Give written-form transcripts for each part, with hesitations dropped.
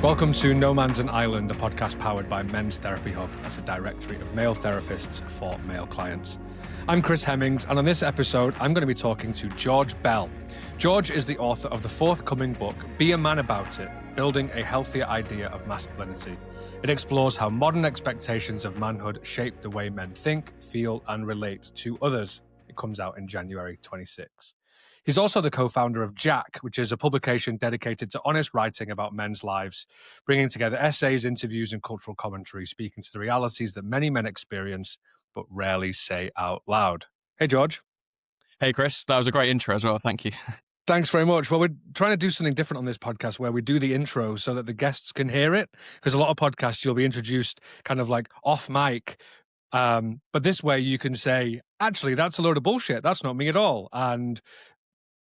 Welcome to No Man's an Island, a podcast powered by Men's Therapy Hub as a directory of male therapists for male clients. I'm Chris Hemmings, and on this episode, I'm going to be talking to George Bell. George is the author of the forthcoming book, Be a Man About It, Building a Healthier Idea of Masculinity. It explores how modern expectations of manhood shape the way men think, feel, and relate to others. It comes out in January 26. He's also the co-founder of Jack, which is a publication dedicated to honest writing about men's lives, bringing together essays, interviews, and cultural commentary, speaking to the realities that many men experience but rarely say out loud. Hey, George. Hey, Chris. That was a great intro as well. Thank you. Thanks very much. Well, we're trying to do something different on this podcast where we do the intro so that the guests can hear it, because a lot of podcasts you'll be introduced kind of like off mic. But this way you can say, actually, that's a load of bullshit. That's not me at all. And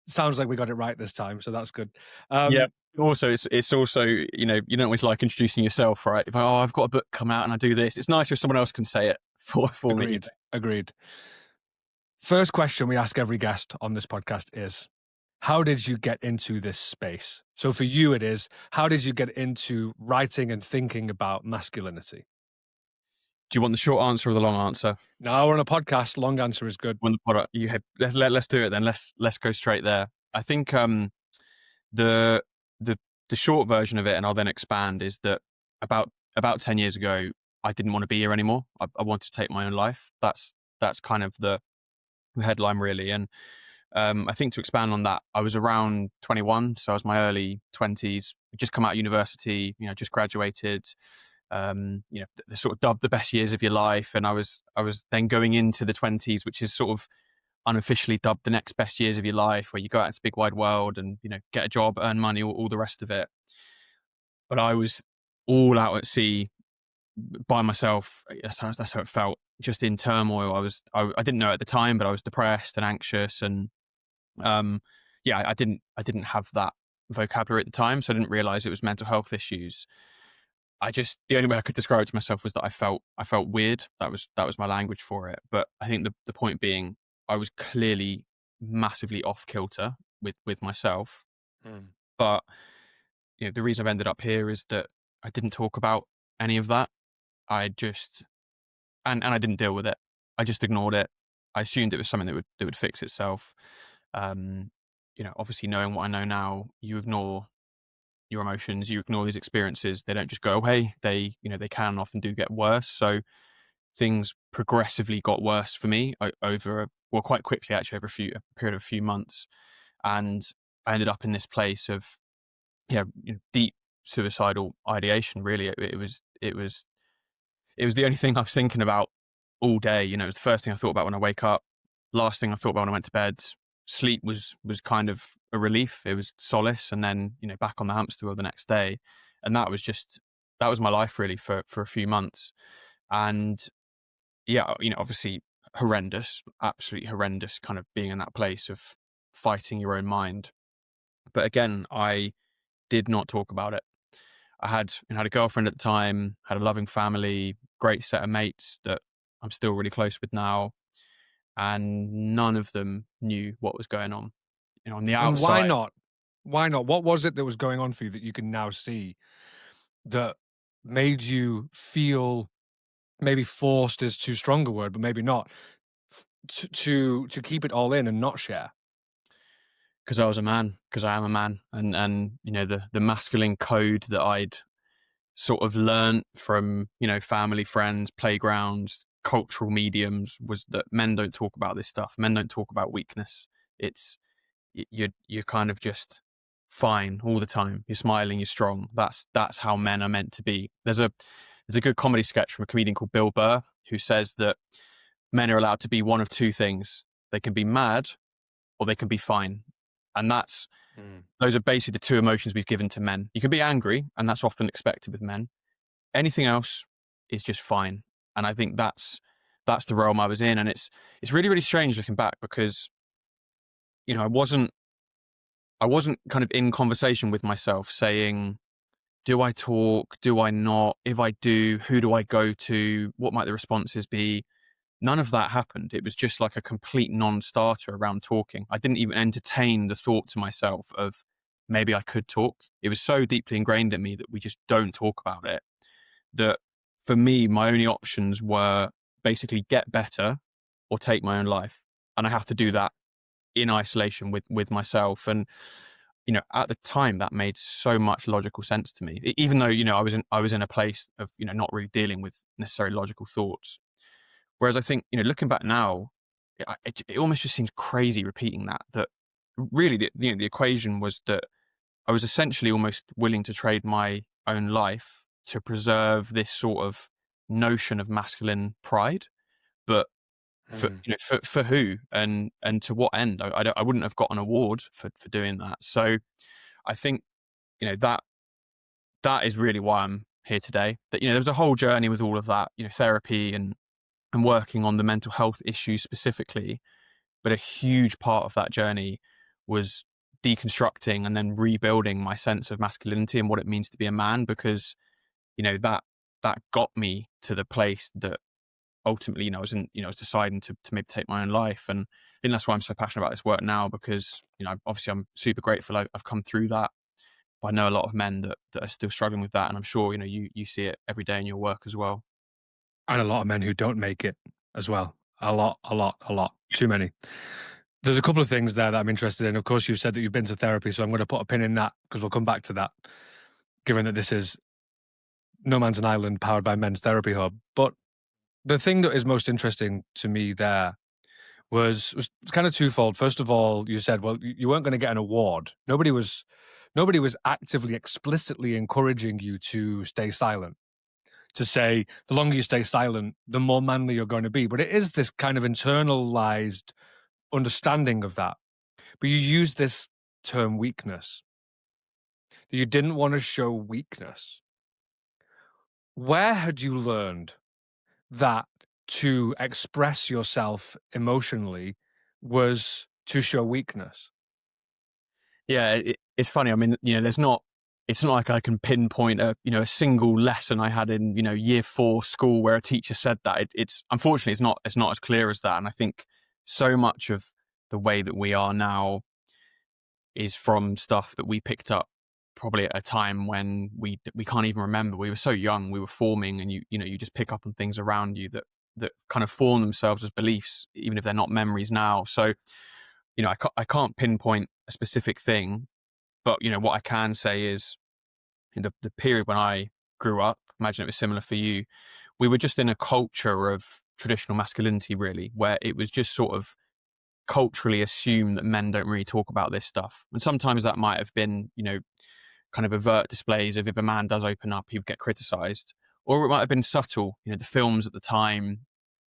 sounds like we got it right this time, so that's good. Yeah. Also, it's also, you don't always like introducing yourself, right? If I've got a book come out and I do this, it's nicer if someone else can say it for me. Agreed. First question we ask every guest on this podcast is, how did you get into this space? So for you, it is, how did you get into writing and thinking about masculinity? Do you want the short answer or the long answer? No, we're on a podcast. Long answer is good. When the product let's do it then. Let's go straight there. I think the short version of it, and I'll then expand, is that about 10 years ago, I didn't want to be here anymore. I wanted to take my own life. That's kind of the headline, really. And I think to expand on that, I was around 21, so I was my early 20s. Just come out of university, just graduated. They're sort of dubbed the best years of your life, and I was then going into the 20s, which is sort of unofficially dubbed the next best years of your life, where you go out into the big wide world and get a job, earn money, all the rest of it. But I was all out at sea by myself. That's how it felt, just in turmoil. I didn't know at the time, but I was depressed and anxious, and I didn't have that vocabulary at the time, so I didn't realize it was mental health issues. The only way I could describe it to myself was that I felt weird. That was my language for it. But I think the point being, I was clearly massively off kilter with myself. But the reason I've ended up here is that I didn't talk about any of that. I just and I didn't deal with it. I just ignored it. I assumed it was something that would fix itself. Obviously knowing what I know now, you ignore your emotions, you ignore these experiences. They don't just go away. They can often do get worse. So things progressively got worse for me quite quickly, actually, over a period of a few months. And I ended up in this place of deep suicidal ideation. Really, it was the only thing I was thinking about all day. It was the first thing I thought about when I wake up, last thing I thought about when I went to bed. Sleep was kind of a relief. It was solace, and then back on the hamster wheel the next day. And that was my life really for a few months. And obviously horrendous, absolutely horrendous, kind of being in that place of fighting your own mind. But again, I did not talk about it. I had a girlfriend at the time, had a loving family, great set of mates that I'm still really close with now. And none of them knew what was going on. On the outside. And why not? What was it that was going on for you that you can now see that made you feel, maybe forced is too strong a word, but maybe not, to keep it all in and not share? Because I was a man, because I am a man, and the masculine code that I'd sort of learnt from family, friends, playgrounds, cultural mediums was that men don't talk about this stuff. Men don't talk about weakness. It's you're kind of just fine all the time. You're smiling, you're strong. That's how men are meant to be. There's a good comedy sketch from a comedian called Bill Burr who says that men are allowed to be one of two things. They can be mad or they can be fine. And those are basically the two emotions we've given to men. You can be angry, and that's often expected with men. Anything else is just fine. And I think that's the realm I was in. And it's really, really strange looking back, because I wasn't kind of in conversation with myself saying, do I talk? Do I not? If I do, who do I go to? What might the responses be? None of that happened. It was just like a complete non-starter around talking. I didn't even entertain the thought to myself of maybe I could talk. It was so deeply ingrained in me that we just don't talk about it, that for me, my only options were basically get better or take my own life. And I have to do that in isolation with myself. And, at the time that made so much logical sense to me, even though, I was in a place of, not really dealing with necessarily logical thoughts. Whereas I think, looking back now, it almost just seems crazy repeating that really the equation was that I was essentially almost willing to trade my own life to preserve this sort of notion of masculine pride. But for Mm. for who and to what end? I wouldn't have got an award for doing that. So I think that is really why I'm here today. That there was a whole journey with all of that, therapy and working on the mental health issues specifically. But a huge part of that journey was deconstructing and then rebuilding my sense of masculinity and what it means to be a man, because that got me to the place that ultimately I was deciding to maybe take my own life. And I think that's why I'm so passionate about this work now, because obviously I'm super grateful I've come through that. But I know a lot of men that are still struggling with that, and I'm sure you see it every day in your work as well. And a lot of men who don't make it as well. A lot, a lot, a lot. Too many. There's a couple of things there that I'm interested in. Of course, you've said that you've been to therapy, so I'm going to put a pin in that because we'll come back to that, given that this is No Man's an Island powered by Men's Therapy Hub. But the thing that is most interesting to me there was kind of twofold. First of all, you said, well, you weren't going to get an award. Nobody was actively, explicitly encouraging you to stay silent, to say the longer you stay silent, the more manly you're going to be. But it is this kind of internalized understanding of that. But you use this term weakness. You didn't want to show weakness. Where had you learned that to express yourself emotionally was to show weakness? Yeah, it's funny. I mean, it's not like I can pinpoint a single lesson I had in, year 4 school where a teacher said that. It's unfortunately it's not as clear as that. And I think so much of the way that we are now is from stuff that we picked up probably at a time when we can't even remember. We were so young, we were forming, and you just pick up on things around you that kind of form themselves as beliefs, even if they're not memories now. So, I can't pinpoint a specific thing, but what I can say is in the period when I grew up, imagine it was similar for you. We were just in a culture of traditional masculinity, really, where it was just sort of culturally assumed that men don't really talk about this stuff. And sometimes that might have been, kind of overt displays of if a man does open up, he would get criticized. Or it might have been subtle. The films at the time,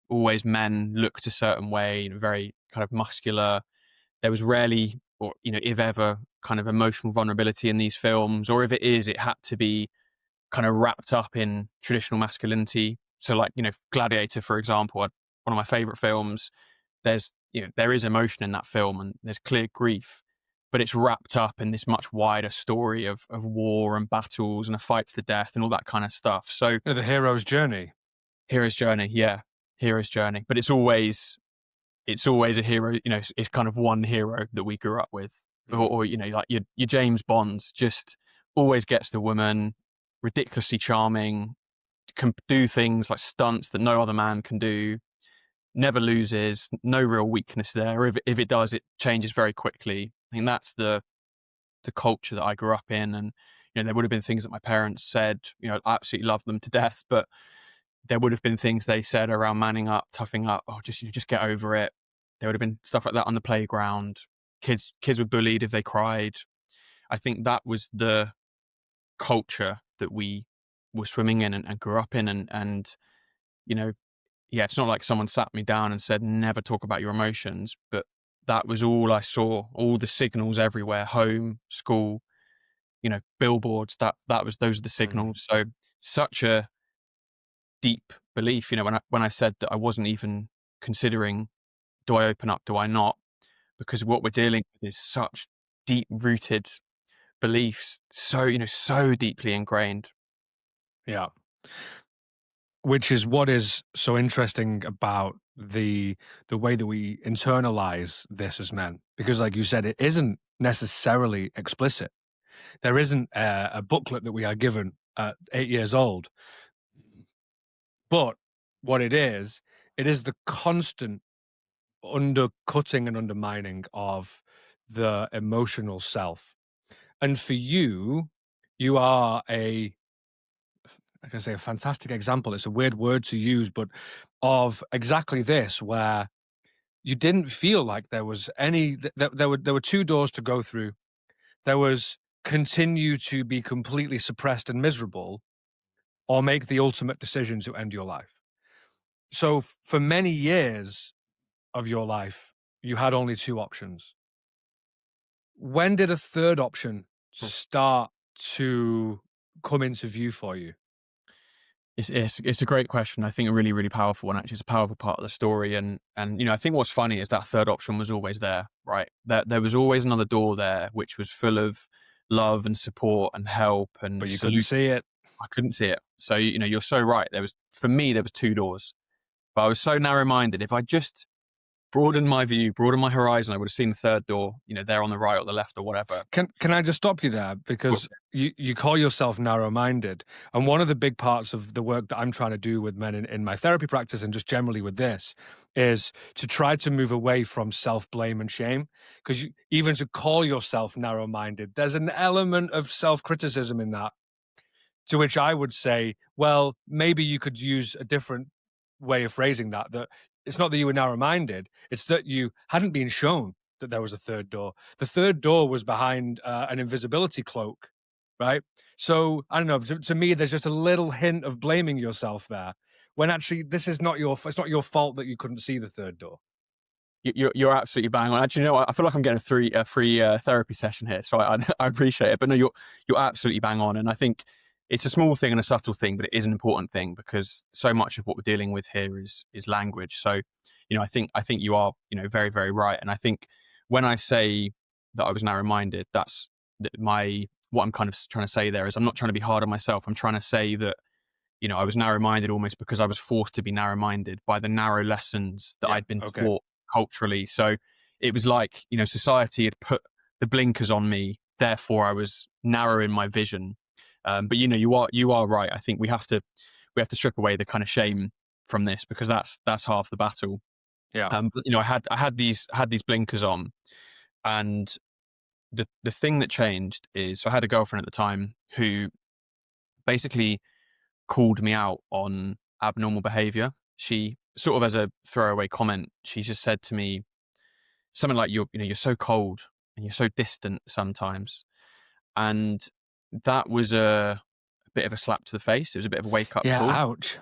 always men looked a certain way, very kind of muscular. There was rarely, or if ever, kind of emotional vulnerability in these films, or if it is, it had to be kind of wrapped up in traditional masculinity. So, like Gladiator, for example, one of my favorite films. There is emotion in that film, and there's clear grief, but it's wrapped up in this much wider story of war and battles and a fight to the death and all that kind of stuff. So, The hero's journey. hero's journey, yeah, hero's journey, but it's always a hero. It's kind of one hero that we grew up with, or like your James Bonds, just always gets the woman, ridiculously charming, can do things like stunts that no other man can do, never loses, no real weakness there. If it does, it changes very quickly. I think that's the culture that I grew up in. And there would have been things that my parents said, I absolutely love them to death, but there would have been things they said around manning up, toughing up, oh, just get over it. There would have been stuff like that on the playground. Kids were bullied if they cried. I think that was the culture that we were swimming in and grew up in. And yeah, it's not like someone sat me down and said, never talk about your emotions, but that was all I saw, all the signals everywhere, home, school, billboards, those are the signals. So such a deep belief, when I said that I wasn't even considering, do I open up, do I not? Because what we're dealing with is such deep rooted beliefs, so deeply ingrained. Yeah. Which is what is so interesting about the way that we internalize this as men. Because like you said, it isn't necessarily explicit. There isn't a booklet that we are given at 8 years old. But what it is the constant undercutting and undermining of the emotional self. And for you, you are I can say a fantastic example. It's a weird word to use, but of exactly this, where you didn't feel like there was any, there were two doors to go through. There was continue to be completely suppressed and miserable, or make the ultimate decision to end your life. So for many years of your life, you had only two options. When did a third option start to come into view for you? It's a great question. I think a really, really powerful one. Actually, it's a powerful part of the story. And I think what's funny is that third option was always there, right? There was always another door there, which was full of love and support and help and But you couldn't solution. see it. I couldn't see it. So, you're so right. For me, there was two doors, but I was so narrow-minded. If I just broadened my view, broadened my horizon, I would have seen the third door, there on the right or the left or whatever. Can I just stop you there? Because you call yourself narrow-minded. And one of the big parts of the work that I'm trying to do with men in my therapy practice, and just generally with this, is to try to move away from self-blame and shame. Because even to call yourself narrow-minded, there's an element of self-criticism in that. To which I would say, well, maybe you could use a different way of phrasing that, that it's not that you were narrow-minded, it's that you hadn't been shown that there was a third door. The third door was behind an invisibility cloak, right? So I don't know, to me, there's just a little hint of blaming yourself there, when actually it's not your fault that you couldn't see the third door. You're absolutely bang on. Actually, I feel like I'm getting a free therapy session here, so I appreciate it. But no, you're absolutely bang on, and I think it's a small thing and a subtle thing, but it is an important thing, because so much of what we're dealing with here is language. So, I think you are, very, very right. And I think when I say that I was narrow-minded, that's what I'm kind of trying to say there is I'm not trying to be hard on myself. I'm trying to say that, I was narrow-minded almost because I was forced to be narrow-minded by the narrow lessons that I'd been taught culturally. So it was like, society had put the blinkers on me, therefore I was narrow in my vision. But you are right. I think we have to strip away the kind of shame from this, because that's half the battle. Yeah. But, I had these blinkers on, and the thing that changed is, so I had a girlfriend at the time who basically called me out on abnormal behavior. She sort of, as a throwaway comment, she just said to me something like, you're so cold and you're so distant sometimes. And that was a bit of a slap to the face. It was a bit of a wake up call. Ouch.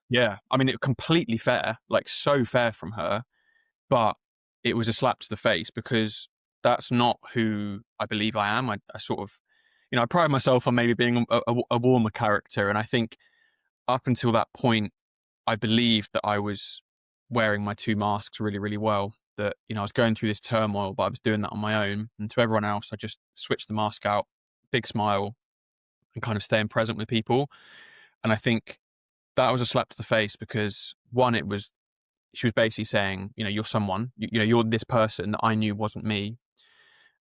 Yeah. I mean, it was completely fair, like so fair from her, but it was a slap to the face, because that's not who I believe I am. I sort of, I pride myself on maybe being a warmer character. And I think up until that point, I believed that I was wearing my two masks really, really well. That, I was going through this turmoil, but I was doing that on my own. And to everyone else, I just switched the mask out, big smile, and kind of staying present with people. And I think that was a slap to the face, because one, she was basically saying, you're someone, you're this person that I knew wasn't me.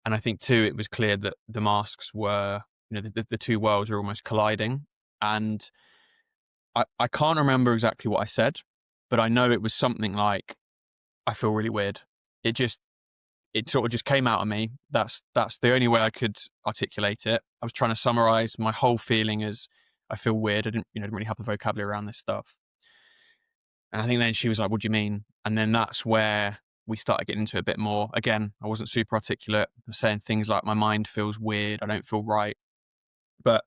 And I think two, it was clear that the masks were, the two worlds were almost colliding. And I can't remember exactly what I said, but I know it was something like, I feel really weird. It sort of just came out of me. That's the only way I could articulate it. I was trying to summarize my whole feeling as, I feel weird. I didn't really have the vocabulary around this stuff. And I think then she was like, what do you mean? And then that's where we started getting into it a bit more. Again, I wasn't super articulate. I was saying things like, my mind feels weird. I don't feel right. But,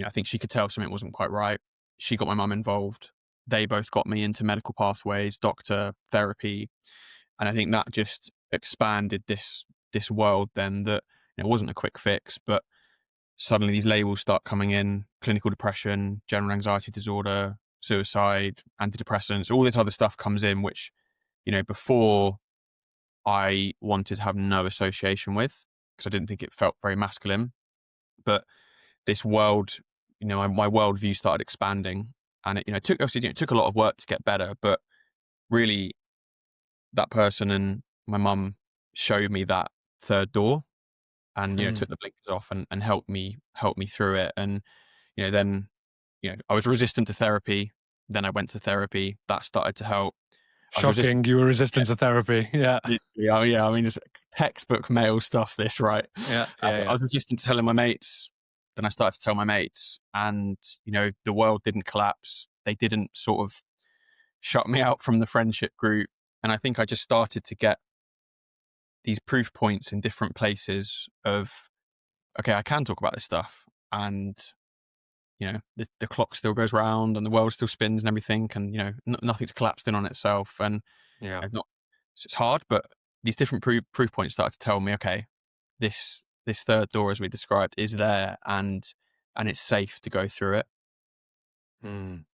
I think she could tell something wasn't quite right. She got my mum involved. They both got me into medical pathways, doctor, therapy. And I think that just expanded this world then, that it wasn't a quick fix, but suddenly these labels start coming in: clinical depression, general anxiety disorder, suicide, antidepressants, all this other stuff comes in, which, before I wanted to have no association with, because I didn't think it felt very masculine. But this world, my worldview started expanding, and it took a lot of work to get better, but really that person and my mum showed me that third door. and Mm. took the blinkers off and helped me through it. And then I was resistant to therapy. Then I went to therapy. That started to help. I was resistant. Shocking. You were resistant to therapy. Yeah. Literally, oh, yeah, I mean, just textbook male stuff, this, right? Yeah. I Yeah. was resistant to telling my mates. Then I started to tell my mates, and the world didn't collapse. They didn't sort of shut me out from the friendship group. And I think I just started to get these proof points in different places of, okay, I can talk about this stuff, and the clock still goes round and the world still spins and everything, and nothing's collapsed in on itself. And Yeah. not it's hard, but these different proof points started to tell me, okay, this third door, as we described, is there, and it's safe to go through it. Mm.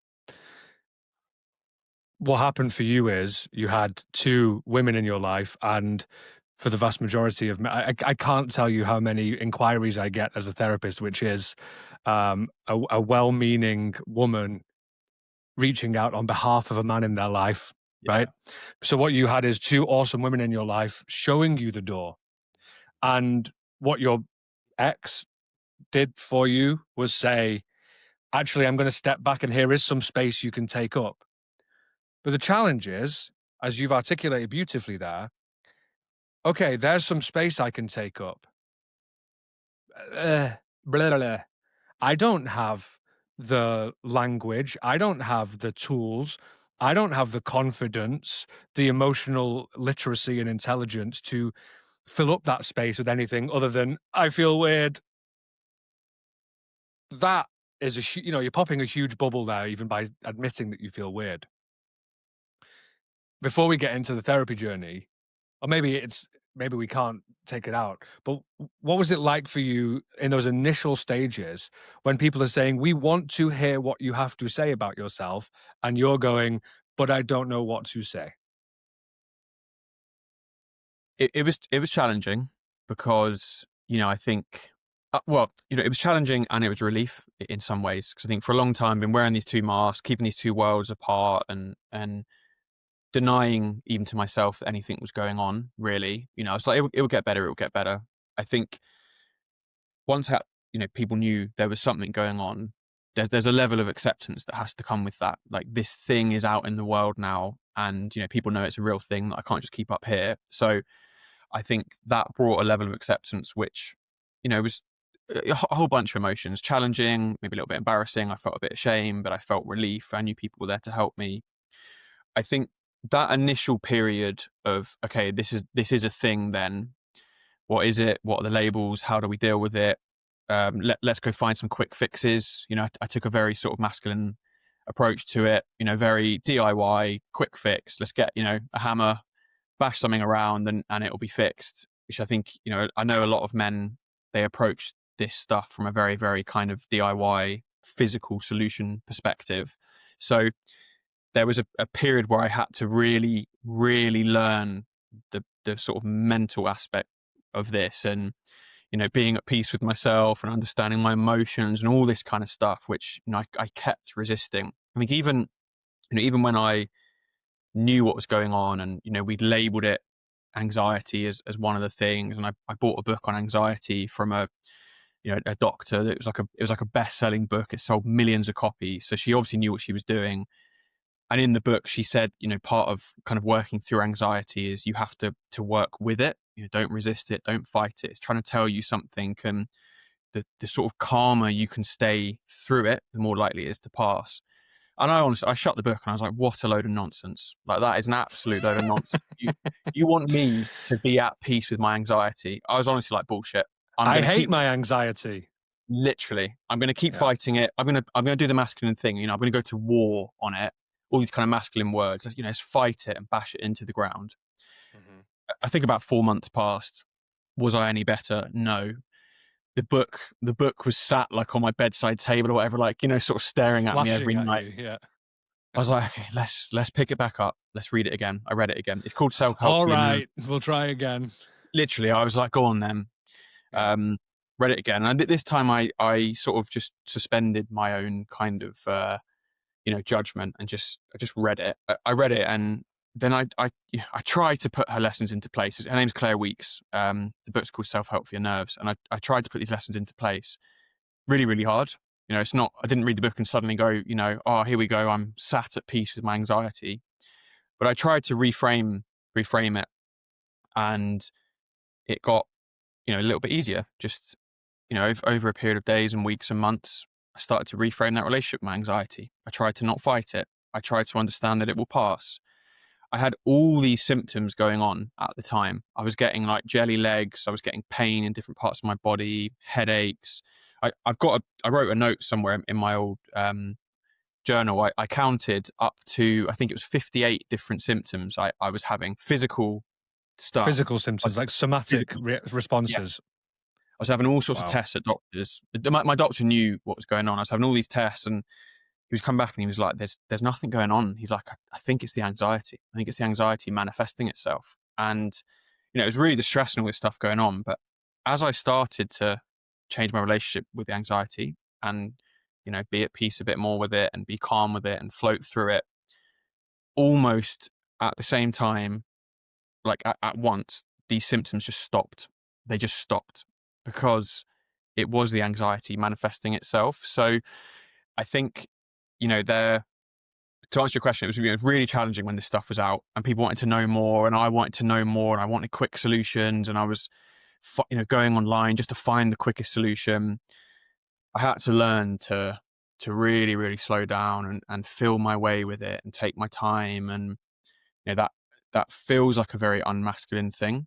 What happened for you is you had two women in your life, and for the vast majority of I can't tell you how many inquiries I get as a therapist, which is a well-meaning woman reaching out on behalf of a man in their life, Yeah. right? So what you had is two awesome women in your life showing you the door, and what your ex did for you was say, actually, I'm going to step back, and here is some space you can take up. But the challenge is, as you've articulated beautifully there, okay, there's some space I can take up. Blah, blah, blah. I don't have the language. I don't have the tools. I don't have the confidence, the emotional literacy and intelligence to fill up that space with anything other than I feel weird. That is you're popping a huge bubble there, even by admitting that you feel weird. Before we get into the therapy journey, or maybe we can't take it out, but what was it like for you in those initial stages when people are saying, we want to hear what you have to say about yourself, and you're going, but I don't know what to say? It was challenging because I think it was challenging, and it was relief in some ways, because I think for a long time I've been wearing these two masks, keeping these two worlds apart, and denying even to myself that anything was going on, really. It's like it will get better, it will get better. I think once people knew there was something going on, there's a level of acceptance that has to come with that. Like, this thing is out in the world now, and people know it's a real thing that I can't just keep up here. So I think that brought a level of acceptance, which was a whole bunch of emotions: challenging, maybe a little bit embarrassing. I felt a bit ashamed, but I felt relief. I knew people were there to help me. I think that initial period of, okay, this is a thing. Then what is it? What are the labels? How do we deal with it? Let's go find some quick fixes. I took a very sort of masculine approach to it. Very DIY, quick fix. Let's get a hammer, bash something around, and it'll be fixed. Which I think I know a lot of men, they approach this stuff from a very, very kind of DIY physical solution perspective. So there was a period where I had to really, really learn the sort of mental aspect of this, and being at peace with myself and understanding my emotions and all this kind of stuff, which I kept resisting. I think even when I knew what was going on, and we'd labeled it anxiety as one of the things, and I bought a book on anxiety from a doctor. It was like a best-selling book. It sold millions of copies, so she obviously knew what she was doing. And in the book, she said, part of kind of working through anxiety is you have to work with it. Don't resist it, don't fight it. It's trying to tell you something, and the sort of calmer you can stay through it, the more likely it is to pass. And I shut the book and I was like, what a load of nonsense. Like, that is an absolute load of nonsense. You want me to be at peace with my anxiety? I was honestly like, bullshit. I'm I going to hate keep, my anxiety. literally, I'm going to keep Yeah. fighting it. I'm going to do the masculine thing. I'm going to go to war on it. All these kind of masculine words, let's fight it and bash it into the ground. Mhm. I think about 4 months passed. Was I any better? No. The book was sat like on my bedside table or whatever, like, sort of staring at me Flashing every at night. you, yeah. I was like, okay, let's pick it back up. Let's read it again. I read it again. It's called Self-Help All for Your Neuro. right, we'll try again. Literally, I was like, go on then. Yeah. Read it again. And this time I sort of just suspended my own kind of, judgment, and I just read it. I read it, and then I tried to put her lessons into place. Her name's Claire Weeks. The book's called Self-Help for Your Nerves. And I tried to put these lessons into place really, really hard. It's not, I didn't read the book and suddenly go, oh, here we go. I'm sat at peace with my anxiety. But I tried to reframe it, and it got, a little bit easier. Just, over a period of days and weeks and months, I started to reframe that relationship with my anxiety. I tried to not fight it. I tried to understand that it will pass. I had all these symptoms going on at the time. I was getting like jelly legs. I was getting pain in different parts of my body, headaches. I wrote a note somewhere in my old journal. I counted up to, I think it was 58 different symptoms I was having. Physical stuff. Physical symptoms, like somatic responses. Yeah. I was having all sorts of tests at doctors. My doctor knew what was going on. I was having all these tests, and he was coming back and he was like, there's nothing going on. He's like, I think it's the anxiety. I think it's the anxiety manifesting itself. And, it was really distressing, all this stuff going on. But as I started to change my relationship with the anxiety and, be at peace a bit more with it and be calm with it and float through it, almost at the same time, like at once, these symptoms just stopped. They just stopped because it was the anxiety manifesting itself. So I think, to answer your question, it was really challenging when this stuff was out and people wanted to know more, and I wanted to know more, and I wanted quick solutions, and I was, going online just to find the quickest solution. I had to learn to really, really slow down and feel my way with it and take my time. And, that feels like a very unmasculine thing,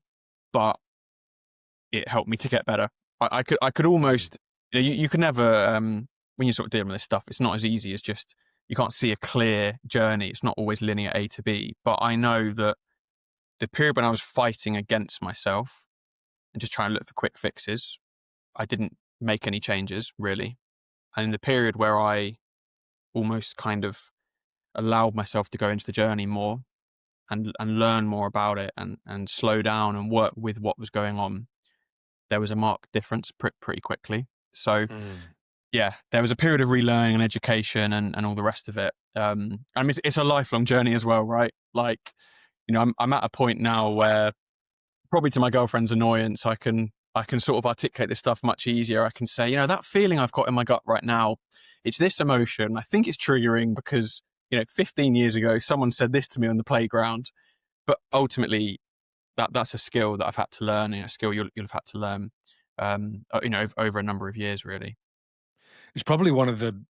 but it helped me to get better. I could almost, you can never, when you're sort of dealing with this stuff, it's not as easy as just, you can't see a clear journey. It's not always linear A to B. But I know that the period when I was fighting against myself and just trying to look for quick fixes, I didn't make any changes really. And in the period where I almost kind of allowed myself to go into the journey more and learn more about it and slow down and work with what was going on, there was a marked difference pretty quickly. So yeah, there was a period of relearning and education and all the rest of it. I mean, it's a lifelong journey as well, right? Like, I'm at a point now where, probably to my girlfriend's annoyance, I can sort of articulate this stuff much easier. I can say, that feeling I've got in my gut right now, it's this emotion. I think it's triggering because, 15 years ago, someone said this to me on the playground. But ultimately, that's a skill that I've had to learn, a skill you'll have had to learn, over a number of years, really. It's probably one of the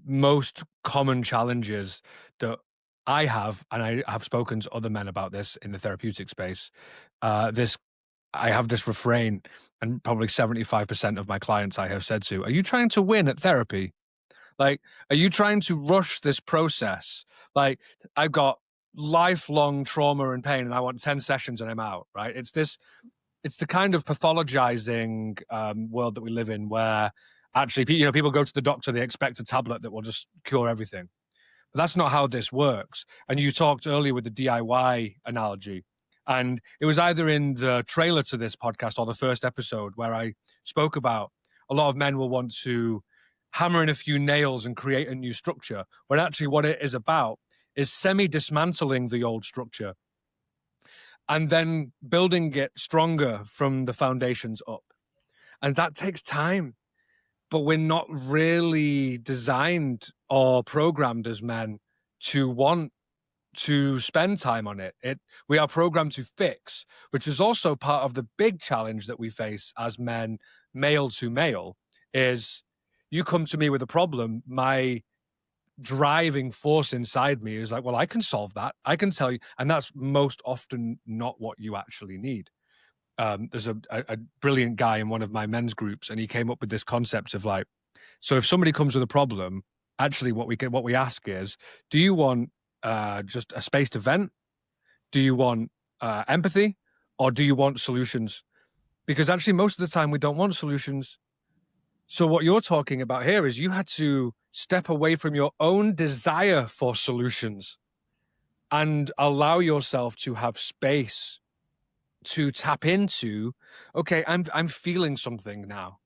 most common challenges that I have, and I have spoken to other men about this in the therapeutic space. I have this refrain, and probably 75% of my clients I have said to, are you trying to win at therapy? Like, are you trying to rush this process? Like, I've got lifelong trauma and pain and I want 10 sessions and I'm out, right? It's the kind of pathologizing world that we live in, where actually, people go to the doctor, they expect a tablet that will just cure everything. But that's not how this works. And you talked earlier with the DIY analogy. And it was either in the trailer to this podcast or the first episode where I spoke about a lot of men will want to hammer in a few nails and create a new structure, when actually what it is about is semi-dismantling the old structure and then building it stronger from the foundations up. And that takes time. But we're not really designed or programmed as men to want to spend time on it. We are programmed to fix, which is also part of the big challenge that we face as men, male to male, is you come to me with a problem, my driving force inside me is like, well, I can solve that. I can tell you. And that's most often not what you actually need. There's a brilliant guy in one of my men's groups, and he came up with this concept of like, so if somebody comes with a problem, actually what we ask is, do you want just a space to vent? Do you want empathy? Or do you want solutions? Because actually most of the time we don't want solutions. So what you're talking about here is you had to step away from your own desire for solutions and allow yourself to have space to tap into, okay, I'm feeling something now.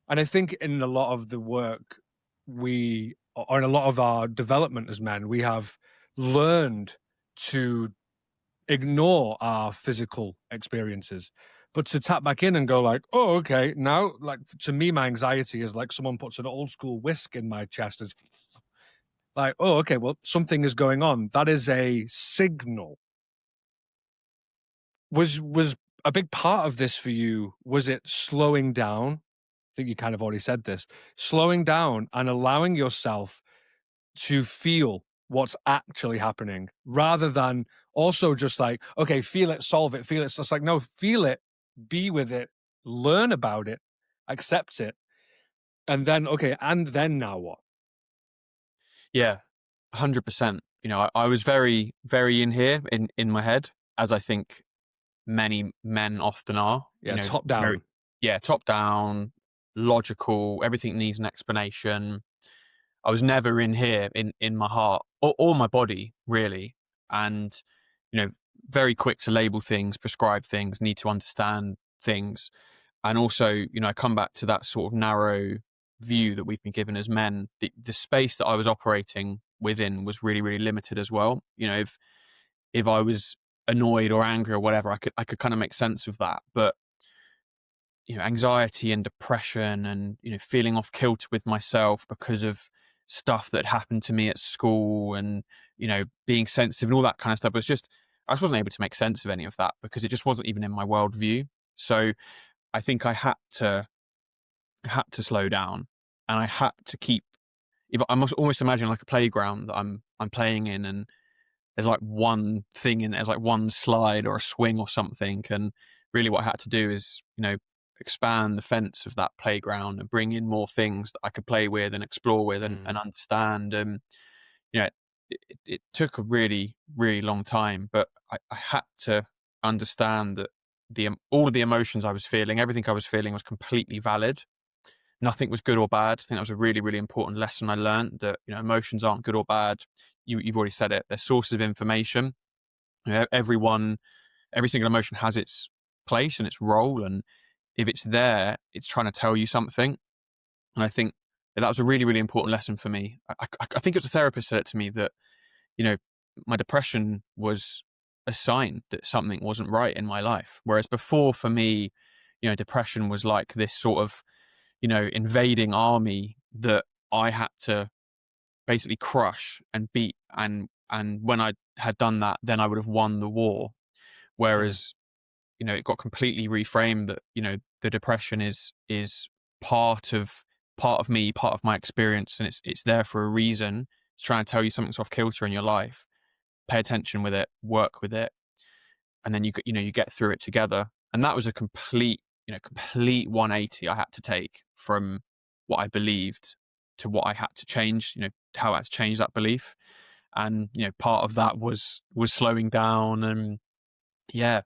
And I think in a lot of the work or in a lot of our development as men, we have learned to ignore our physical experiences, but to tap back in and go like, oh, okay, now, like, to me, my anxiety is like someone puts an old school whisk in my chest. It's like, oh, okay, well, something is going on. That is a signal. Was a big part of this for you, was it slowing down? I think you kind of already said this. Slowing down and allowing yourself to feel what's actually happening, rather than also just like, okay, feel it, solve it, feel it. It's just like, no, feel it, be with it, learn about it, accept it, and then, okay, and then now what? Yeah, 100%. You know, I was very, very in here in my head, as I think many men often are. You Yeah, know, top very, down. yeah, top down, logical. Everything needs an explanation. I was never in here in my heart or my body really, and you know, very quick to label things, prescribe things, need to understand things, and also, you know, I come back to that sort of narrow view that we've been given as men. The space that I was operating within was really, really limited as well. You know, if I was annoyed or angry or whatever, I could kind of make sense of that. But you know, anxiety and depression and, you know, feeling off kilter with myself because of stuff that happened to me at school and, you know, being sensitive and all that kind of stuff was just, I just wasn't able to make sense of any of that because it just wasn't even in my worldview. So I think I had to slow down, and I had to keep, if I must almost imagine like a playground that I'm playing in, and there's like one thing in there's like one slide or a swing or something. And really what I had to do is, you know, expand the fence of that playground and bring in more things that I could play with and explore with and understand. And, you know, it took a really, really long time, but I had to understand that all of the emotions I was feeling, everything I was feeling was completely valid. Nothing was good or bad. I think that was a really, really important lesson I learned, that, you know, emotions aren't good or bad. You've already said it. They're sources of information. You know, every single emotion has its place and its role. And if it's there, it's trying to tell you something. And I think that was a really, really important lesson for me. I think it was a therapist said it to me that, you know, my depression was a sign that something wasn't right in my life. Whereas before, for me, you know, depression was like this sort of, you know, invading army that I had to basically crush and beat. And when I had done that, then I would have won the war. Mm. Whereas, you know, it got completely reframed that, you know, the depression is part of me, part of my experience, and it's there for a reason. It's trying to tell you something's off kilter in your life. Pay attention with it, work with it, and then you get through it together. And that was a complete 180 I had to take from what I believed to what I had to change, you know, how I had to change that belief. And, you know, part of that was slowing down and, yeah,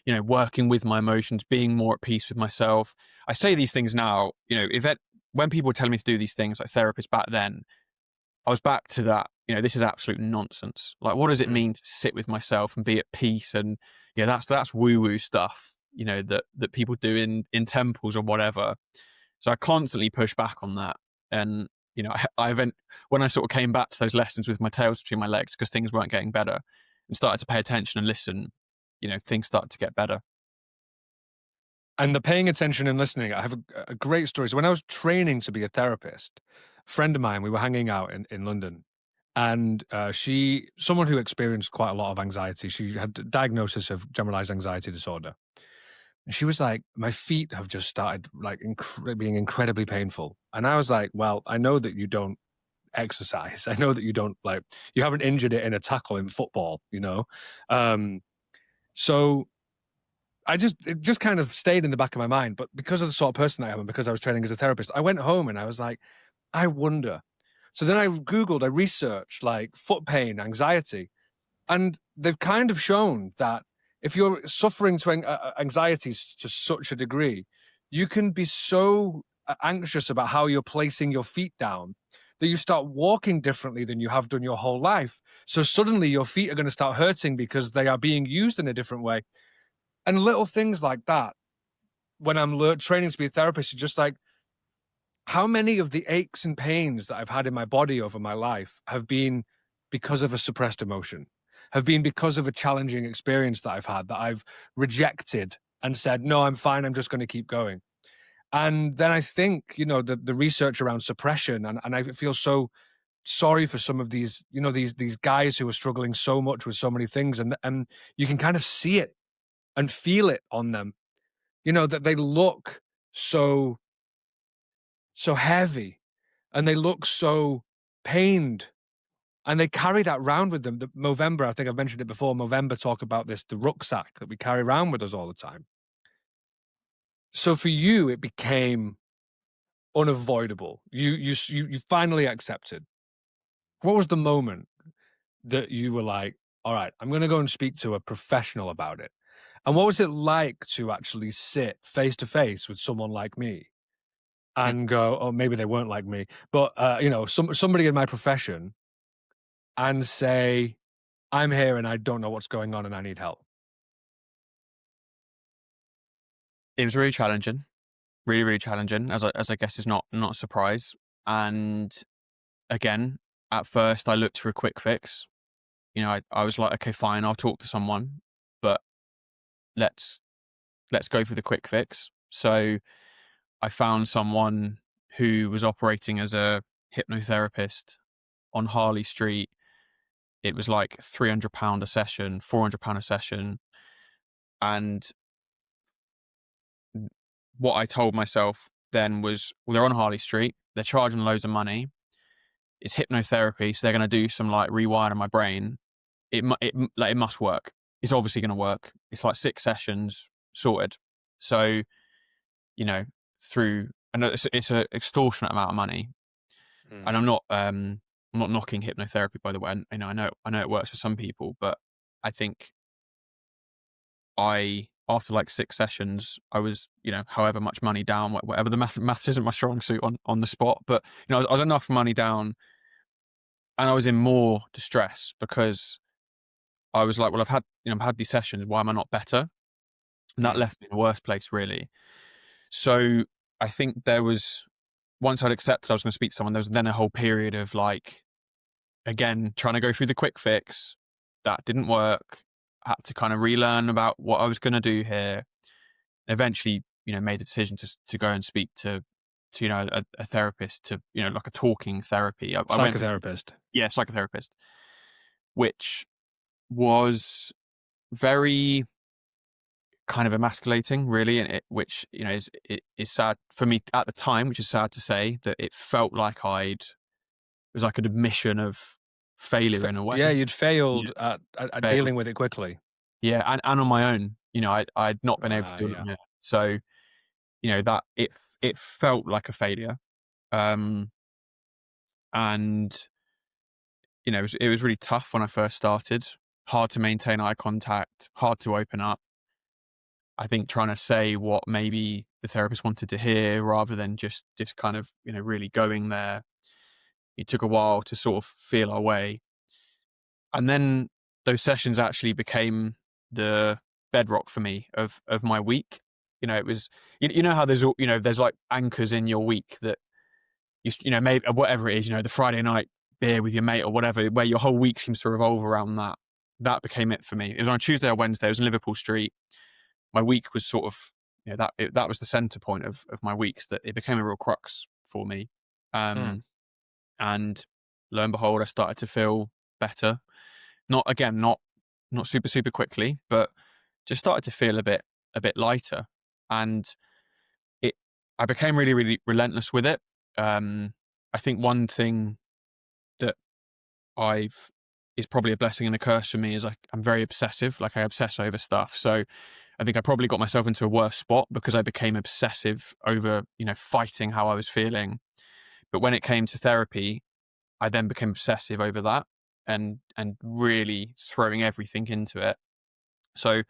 you know, working with my emotions, being more at peace with myself. I say these things now, you know, when people were telling me to do these things, like therapists back then, I was back to that, you know, this is absolute nonsense. Like, what does it Mm. mean to sit with myself and be at peace? And yeah, that's woo woo stuff, you know, that people do in temples or whatever. So I constantly push back on that. And, you know, when I sort of came back to those lessons with my tails between my legs because things weren't getting better and started to pay attention and listen, you know, things started to get better. And the paying attention and listening, I have a great story. So when I was training to be a therapist, a friend of mine, we were hanging out in London, and someone who experienced quite a lot of anxiety, she had a diagnosis of generalized anxiety disorder. And she was like, my feet have just started like being incredibly painful. And I was like, well, I know that you don't exercise. I know that you don't, like, you haven't injured it in a tackle in football, you know? Um, so it just kind of stayed in the back of my mind. But because of the sort of person I am and because I was training as a therapist, I went home and I was like, I wonder. So then I researched like foot pain, anxiety, and they've kind of shown that if you're suffering to anxiety to such a degree, you can be so anxious about how you're placing your feet down that you start walking differently than you have done your whole life. So suddenly your feet are going to start hurting because they are being used in a different way. And little things like that, when I'm training to be a therapist, are just like, how many of the aches and pains that I've had in my body over my life have been because of a suppressed emotion, have been because of a challenging experience that I've had that I've rejected and said, no, I'm fine. I'm just going to keep going. And then I think, the research around suppression, and I feel so sorry for some of these, these guys who are struggling so much with so many things, and you can kind of see it and feel it on them, that they look so heavy, and they look so pained, and they carry that around with them. The Movember, I think I've mentioned it before, Movember talk about this, the rucksack that we carry around with us all the time. So for you, it became unavoidable. You finally accepted. What was the moment that you were like, all right, I'm going to go and speak to a professional about it? And what was it like to actually sit face to face with someone like me and go, oh, maybe they weren't like me, but somebody in my profession, and say, I'm here and I don't know what's going on and I need help? It was really challenging, really, really challenging, as I guess is not a surprise. And again, at first I looked for a quick fix. I was like, okay, fine, I'll talk to someone, but let's go for the quick fix. So I found someone who was operating as a hypnotherapist on Harley Street. It was like £300 a session, £400 a session. And what I told myself then was, well, they're on Harley Street, they're charging loads of money. It's hypnotherapy, so they're going to do some like rewiring my brain. It must work. It's obviously going to work. It's like 6 sessions sorted. So, through, I know it's an extortionate amount of money, and I'm not knocking hypnotherapy, by the way. I know it works for some people, but I think after like 6 sessions, I was, however much money down, whatever, the maths isn't my strong suit on the spot, but I was enough money down, and I was in more distress because I was like, well, I've had these sessions. Why am I not better? And that left me in a worse place, really. So I think once I'd accepted I was going to speak to someone, there was then a whole period of like, again, trying to go through the quick fix. That didn't work. I had to kind of relearn about what I was going to do here. Eventually, made the decision to go and speak to a therapist, to, like a talking therapy. I went for, Psychotherapist. psychotherapist, which was very kind of emasculating, really, and which is sad for me at the time, which is sad to say, that it felt like it was like an admission of failure in a way. Yeah, you'd failed Yeah, at failed. dealing with it quickly. Yeah, and on my own, I'd not been able to do it Yeah. on my own. So that it felt like a failure, and it was really tough when I first started. Hard to maintain eye contact, hard to open up. I think trying to say what maybe the therapist wanted to hear rather than just kind of, really going there. It took a while to sort of feel our way. And then those sessions actually became the bedrock for me of my week. It was, how there's like anchors in your week that maybe whatever it is, the Friday night beer with your mate or whatever, where your whole week seems to revolve around that. That became it for me. It was on a Tuesday or Wednesday. It was in Liverpool Street. My week was sort of, that was the center point of my weeks, that it became a real crux for me. And lo and behold, I started to feel better. Not super, super quickly, but just started to feel a bit lighter. And I became really, really relentless with it. I think one thing that is probably a blessing and a curse for me is I'm very obsessive. Like, I obsess over stuff. So I think I probably got myself into a worse spot because I became obsessive over, fighting how I was feeling. But when it came to therapy, I then became obsessive over that and really throwing everything into it. So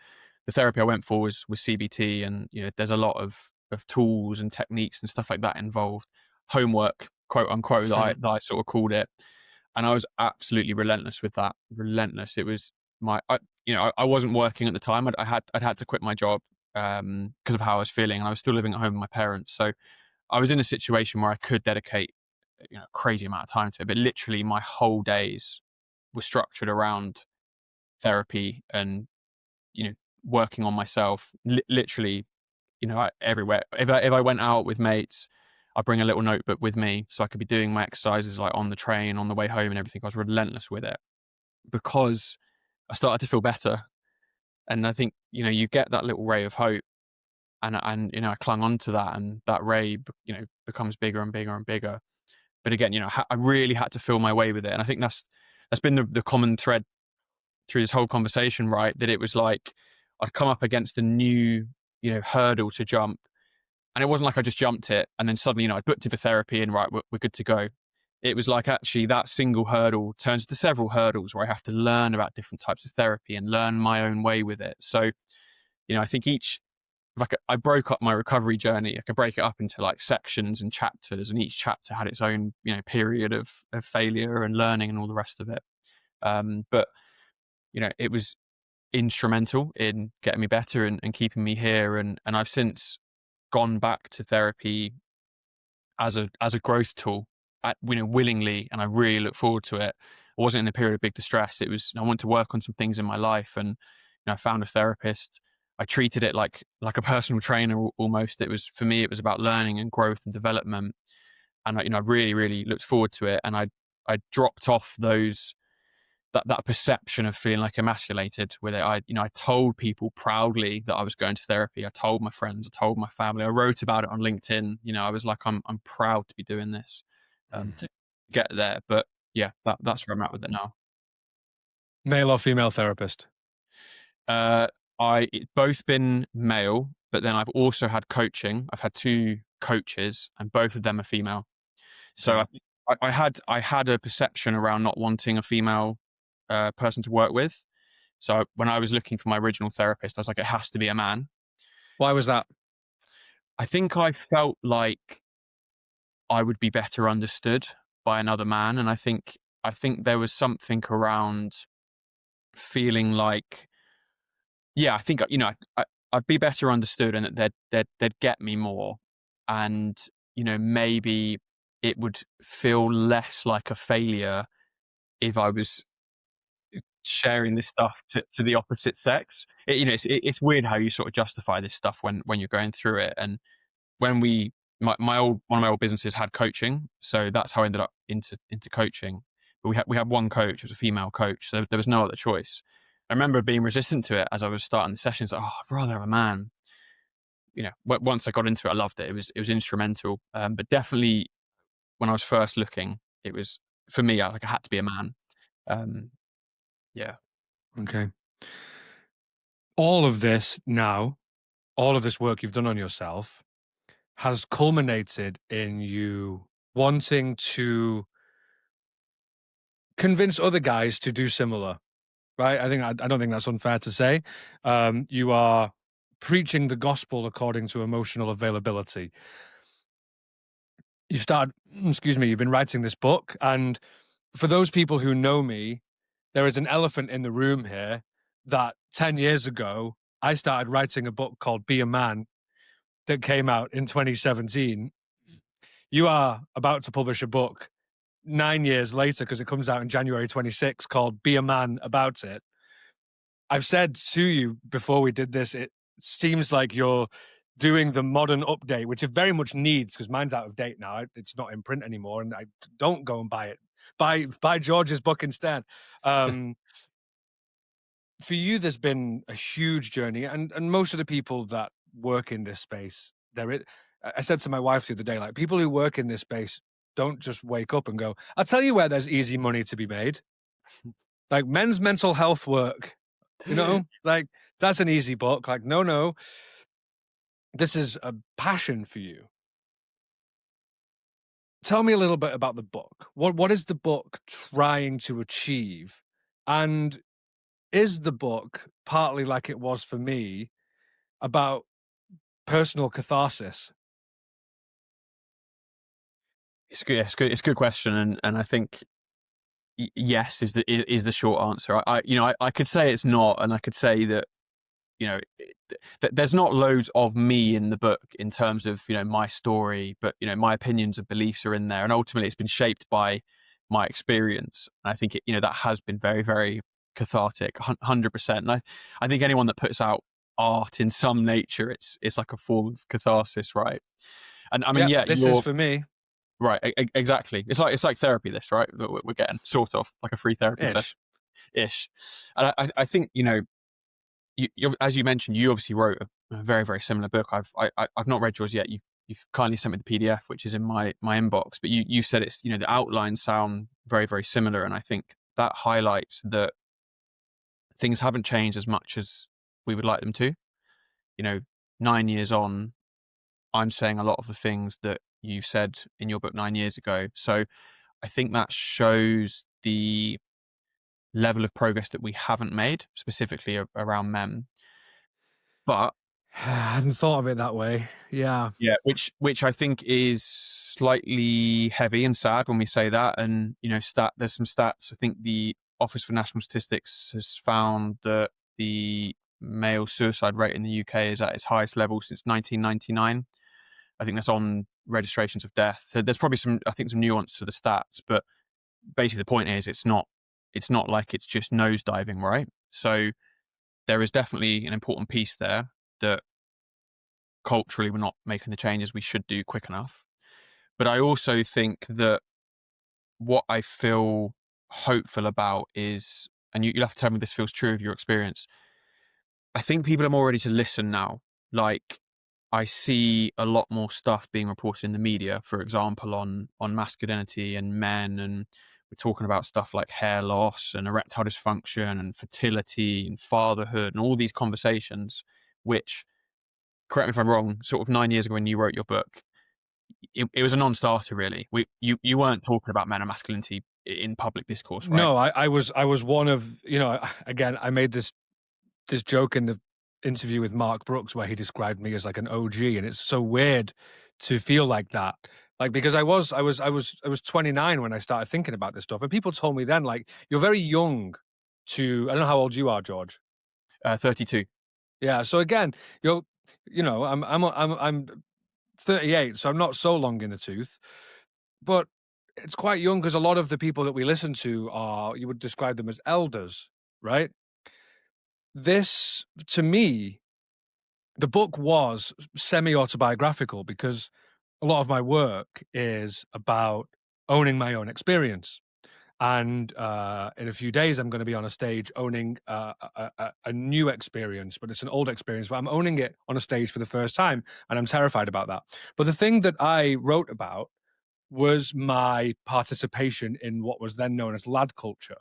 the therapy I went for was CBT, and there's a lot of tools and techniques and stuff like that involved. Homework, quote unquote, that I sort of called it. And I was absolutely relentless with that. Relentless. It was I wasn't working at the time. I'd had to quit my job because of how I was feeling, and I was still living at home with my parents. So I was in a situation where I could dedicate a crazy amount of time to it. But literally, my whole days was structured around therapy and, working on myself, literally, everywhere. If I went out with mates, I'd bring a little notebook with me so I could be doing my exercises like on the train, on the way home and everything. I was relentless with it because I started to feel better. And I think, you get that little ray of hope, and I clung on to that, and that ray, becomes bigger and bigger and bigger. But again, I really had to feel my way with it. And I think that's been the common thread through this whole conversation, right? That it was like I'd come up against a new, hurdle to jump. And it wasn't like I just jumped it and then suddenly, I booked it for therapy and right, we're good to go. It was like actually that single hurdle turns into several hurdles where I have to learn about different types of therapy and learn my own way with it. So, I think I broke up my recovery journey. I could break it up into like sections and chapters, and each chapter had its own, period of failure and learning and all the rest of it. But it was instrumental in getting me better and keeping me here. And I've since gone back to therapy as a growth tool, willingly, and I really look forward to it. I wasn't in a period of big distress. It was I wanted to work on some things in my life, and I found a therapist. I treated it like a personal trainer almost. It was, for me, it was about learning and growth and development, and I really really looked forward to it. And I dropped off that perception of feeling like emasculated with it. I told people proudly that I was going to therapy. I told my friends, I told my family, I wrote about it on LinkedIn. I was like, I'm proud to be doing this, to get there. But yeah, that's where I'm at with it now. Male or female therapist? It's both been male, but then I've also had coaching. I've had 2 coaches, and both of them are female. So I had a perception around not wanting a female person to work with. So when I was looking for my original therapist, I was like, it has to be a man. Why was that? I think I felt like I would be better understood by another man, and I think there was something around feeling like, yeah, I think I'd be better understood, and that they'd get me more, and maybe it would feel less like a failure if I was sharing this stuff to the opposite sex. It's weird how you sort of justify this stuff when you're going through it. And when one of my old businesses had coaching, so that's how I ended up into coaching. But we had one coach, it was a female coach, so there was no other choice. I remember being resistant to it as I was starting the sessions. Like, I'd rather have a man. Once I got into it, I loved it. It was instrumental. But definitely when I was first looking, it was, for me, I had to be a man. Yeah. Okay. All of this work you've done on yourself has culminated in you wanting to convince other guys to do similar, right? I don't think that's unfair to say. You are preaching the gospel according to emotional availability. You've been writing this book, and for those people who know me, there is an elephant in the room here that 10 years ago, I started writing a book called Be a Man that came out in 2017. You are about to publish a book 9 years later, because it comes out in January 26, called Be a Man About It. I've said to you before we did this, it seems like you're doing the modern update, which it very much needs, because mine's out of date now. It's not in print anymore, and I don't go and buy it. Buy George's book instead. For you, there's been a huge journey, and most of the people that work in this space, I said to my wife the other day, like, people who work in this space don't just wake up and go, I'll tell you where there's easy money to be made. Like men's mental health work, like that's an easy book. Like, no, this is a passion for you. Tell me a little bit about the book. What is the book trying to achieve? And is the book, partly like it was for me, about personal catharsis? It's good. It's a good question, and I think yes is the short answer. I could say it's not, and I could say that there's not loads of me in the book in terms of my story, but my opinions and beliefs are in there, and ultimately it's been shaped by my experience. And I think that has been very, very cathartic, 100%. And I think anyone that puts out art in some nature, it's like a form of catharsis, right? And I mean, Yep, yeah, this is you're for me. right. Exactly. It's like therapy, this, right? That we're getting sort of like a free therapy Ish. session ish. And I think, as you mentioned, you obviously wrote a very, very similar book. I've not read yours yet. You've kindly sent me the PDF, which is in my inbox. But you said it's, the outlines sound very, very similar, and I think that highlights that things haven't changed as much as we would like them to. 9 years on, I'm saying a lot of the things that you said in your book 9 years ago. So I think that shows the level of progress that we haven't made, specifically around men. But I hadn't thought of it that way. Yeah. yeah, which I think is slightly heavy and sad when we say that. And there's some stats. I think the Office for National Statistics has found that the male suicide rate in the UK is at its highest level since 1999. I think that's on registrations of death. So there's probably some nuance to the stats, but basically the point is it's not like it's just nosediving, right? So there is definitely an important piece there that culturally we're not making the changes we should do quick enough. But I also think that what I feel hopeful about is, and you'll have to tell me this feels true of your experience, I think people are more ready to listen now. Like, I see a lot more stuff being reported in the media, for example, on masculinity and men, and we're talking about stuff like hair loss and erectile dysfunction and fertility and fatherhood and all these conversations, which, correct me if I'm wrong, sort of 9 years ago when you wrote your book, it was a non-starter, really. You weren't talking about men and masculinity in public discourse, right? No, I was one of, again, I made this joke in the interview with Mark Brooks where he described me as like an OG, and it's so weird to feel like that. Like, because I was 29 when I started thinking about this stuff, and people told me then, like, you're very young to. I don't know how old you are, George. 32. Yeah. So again, I'm 38, so I'm not so long in the tooth, but it's quite young because a lot of the people that we listen to are, you would describe them as elders, right? This, to me, the book was semi-autobiographical because a lot of my work is about owning my own experience. And in a few days, I'm going to be on a stage owning a new experience, but it's an old experience, but I'm owning it on a stage for the first time, and I'm terrified about that. But the thing that I wrote about was my participation in what was then known as lad culture.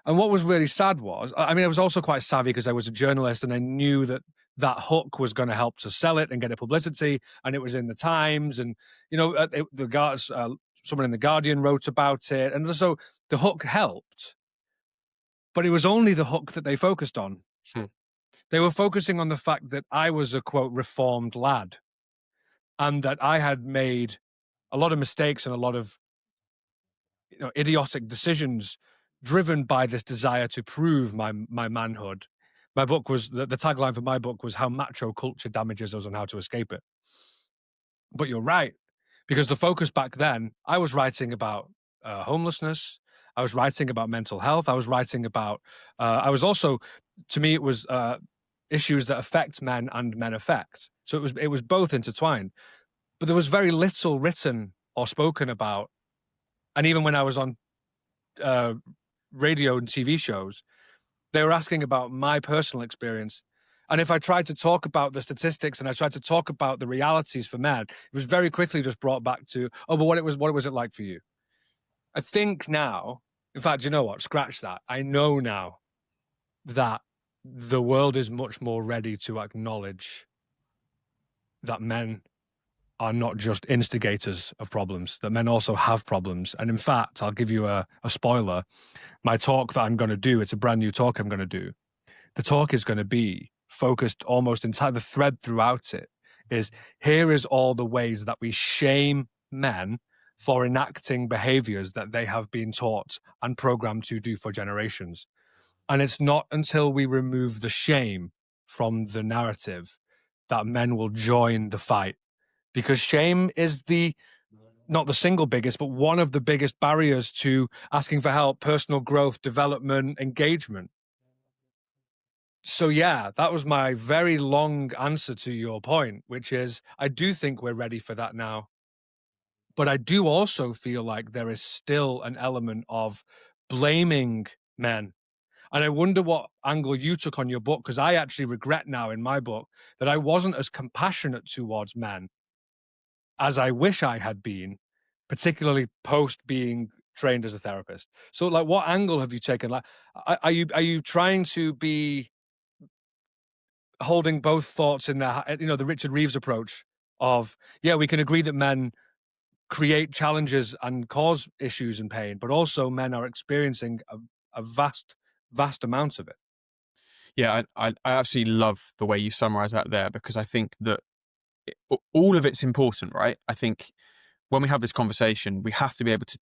And what was really sad was, I mean, I was also quite savvy because I was a journalist and I knew that that hook was going to help to sell it and get it publicity. And it was in the Times, and, the guards, someone in the Guardian wrote about it. And so the hook helped, but it was only the hook that they focused on. Hmm. They were focusing on the fact that I was a, quote, reformed lad, and that I had made a lot of mistakes and a lot of idiotic decisions driven by this desire to prove my manhood. My book was, the tagline for my book was how macho culture damages us and how to escape it. But you're right, because the focus back then, I was writing about homelessness. I was writing about mental health. I was writing about, I was also, to me, it was issues that affect men and men affect. So it was both intertwined. But there was very little written or spoken about. And even when I was on uh, radio and TV shows, they were asking about my personal experience. And if I tried to talk about the statistics and I tried to talk about the realities for men, it was very quickly just brought back to, oh, but what was it like for you? I think now, in fact, you know what? Scratch that. I know now that the world is much more ready to acknowledge that men are not just instigators of problems, that men also have problems. And in fact, I'll give you a spoiler. My talk that I'm going to do, it's a brand new talk I'm going to do. The talk is going to be focused almost entirely, the thread throughout it is, here is all the ways that we shame men for enacting behaviors that they have been taught and programmed to do for generations. And it's not until we remove the shame from the narrative that men will join the fight, because shame is the not the single biggest, but one of the biggest barriers to asking for help, personal growth, development, engagement. So yeah, that was my very long answer to your point, which is I do think we're ready for that now. But I do also feel like there is still an element of blaming men. And I wonder what angle you took on your book, because I actually regret now in my book that I wasn't as compassionate towards men as I wish I had been, particularly post being trained as a therapist. So like what angle have you taken? Like are you trying to be holding both thoughts in the, you know, the Richard Reeves approach of, yeah, we can agree that men create challenges and cause issues and pain, but also men are experiencing a vast amount of it. Yeah, I absolutely love the way you summarize that there, because I think that all of it's important, right? I think when we have this conversation, we have to be able to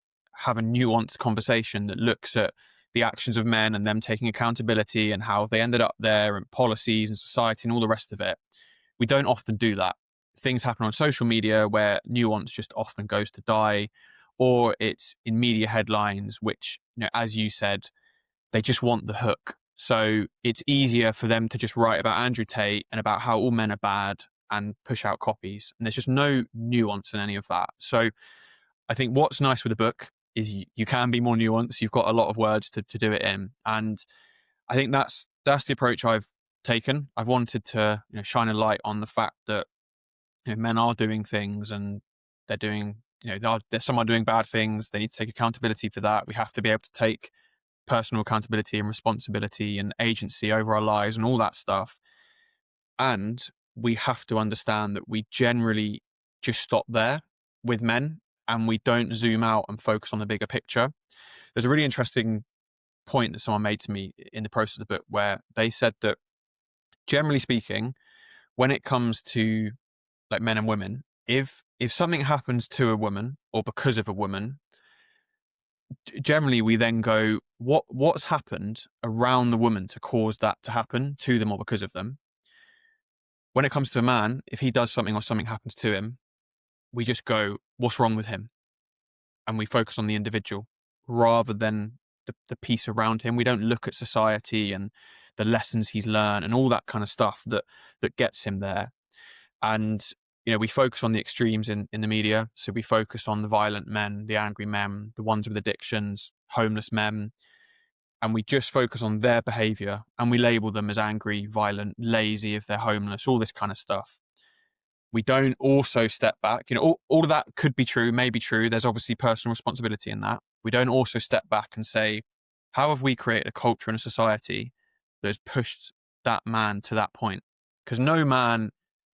have a nuanced conversation that looks at the actions of men and them taking accountability and how they ended up there and policies and society and all the rest of it. We don't often do that. Things happen on social media where nuance just often goes to die, or it's in media headlines, which, you know, as you said, they just want the hook. So it's easier for them to just write about Andrew Tate and about how all men are bad and push out copies. And there's just no nuance in any of that. So I think what's nice with the book is you can be more nuanced. You've got a lot of words to do it in. And I think that's the approach I've taken. I've wanted to, you know, shine a light on the fact that, you know, men are doing things and they're doing, you know, there's someone doing bad things. They need to take accountability for that. We have to be able to take personal accountability and responsibility and agency over our lives and all that stuff. And we have to understand that we generally just stop there with men and we don't zoom out and focus on the bigger picture. There's a really interesting point that someone made to me in the process of the book where they said that, generally speaking, when it comes to like men and women, if something happens to a woman or because of a woman, generally we then go, what's happened around the woman to cause that to happen to them or because of them? When it comes to a man, if he does something or something happens to him, we just go, what's wrong with him? And we focus on the individual rather than the piece around him. We don't look at society and the lessons he's learned and all that kind of stuff that gets him there. And, you know, we focus on the extremes in the media. So we focus on the violent men, the angry men, the ones with addictions, homeless men, and we just focus on their behavior and we label them as angry, violent, lazy if they're homeless, all this kind of stuff. We don't also step back. You know, all of that could be true, may be true. There's obviously personal responsibility in that. We don't also step back and say, how have we created a culture and a society that has pushed that man to that point? Because no man,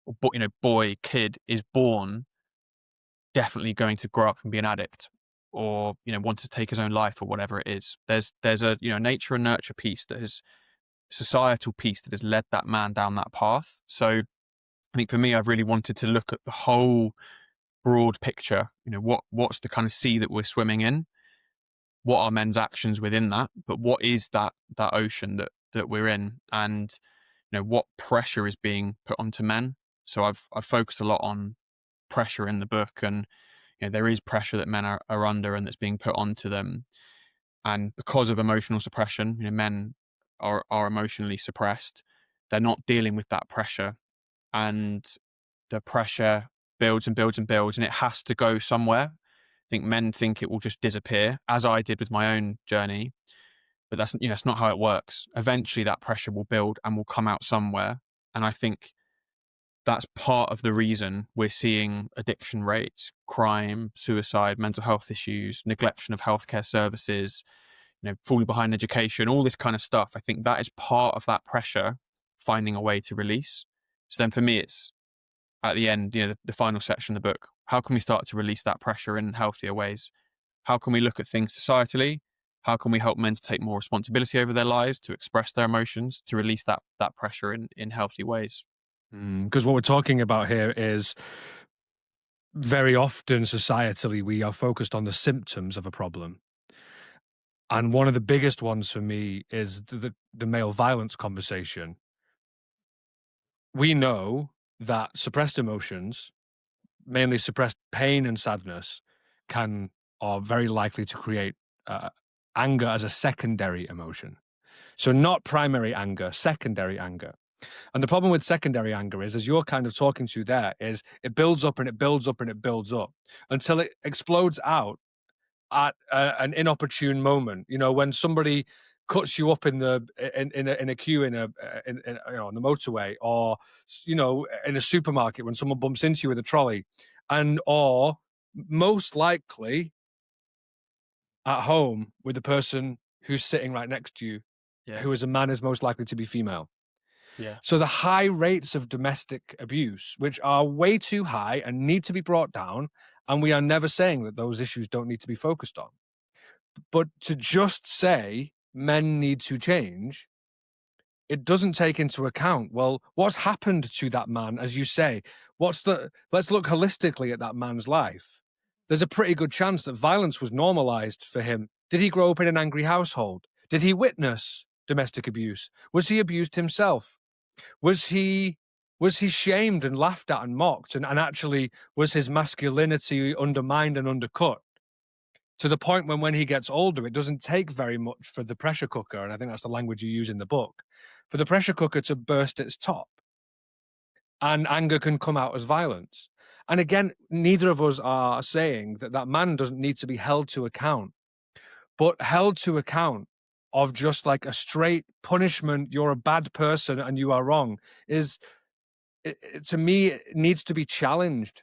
or you know, boy, kid is born definitely going to grow up and be an addict or, you know, want to take his own life or whatever it is. There's a, you know, nature and nurture piece that has societal piece that has led that man down that path. So I think for me, I've really wanted to look at the whole broad picture. You know, what's the kind of sea that we're swimming in? What are men's actions within that? But what is that ocean that we're in? And, you know, what pressure is being put onto men? So I've focused a lot on pressure in the book, and, you know, there is pressure that men are under and that's being put onto them. And because of emotional suppression, you know, men are emotionally suppressed. They're not dealing with that pressure, and the pressure builds and builds and builds, and it has to go somewhere. I think men think it will just disappear, as I did with my own journey, but that's, you know, it's not how it works. Eventually, that pressure will build and will come out somewhere, and I think that's part of the reason we're seeing addiction rates, crime, suicide, mental health issues, neglection of healthcare services, you know, falling behind education, all this kind of stuff. I think that is part of that pressure finding a way to release. So then for me, it's at the end, you know, the final section of the book, how can we start to release that pressure in healthier ways? How can we look at things societally? How can we help men to take more responsibility over their lives, to express their emotions, to release that pressure in healthy ways? Because what we're talking about here is very often societally, we are focused on the symptoms of a problem. And one of the biggest ones for me is the male violence conversation. We know that suppressed emotions, mainly suppressed pain and sadness, are very likely to create anger as a secondary emotion. So not primary anger, secondary anger. And the problem with secondary anger is, as you're kind of talking to there, is it builds up and it builds up and it builds up until it explodes out at an inopportune moment. You know, when somebody cuts you up in a queue on the motorway, or in a supermarket when someone bumps into you with a trolley, and or most likely at home with the person who's sitting right next to you, Yeah. who as a man is most likely to be female. Yeah. So the high rates of domestic abuse, which are way too high and need to be brought down, and we are never saying that those issues don't need to be focused on. But to just say men need to change, it doesn't take into account, well, what's happened to that man, as you say? Let's look holistically at that man's life. There's a pretty good chance that violence was normalized for him. Did he grow up in an angry household? Did he witness domestic abuse? Was he abused himself? Was he shamed and laughed at and mocked, and actually was his masculinity undermined and undercut? To the point when he gets older, it doesn't take very much for the pressure cooker, and I think that's the language you use in the book, for the pressure cooker to burst its top, and anger can come out as violence. And again, neither of us are saying that man doesn't need to be held to account, but held to account of just like a straight punishment, you're a bad person and you are wrong, is, to me, it needs to be challenged.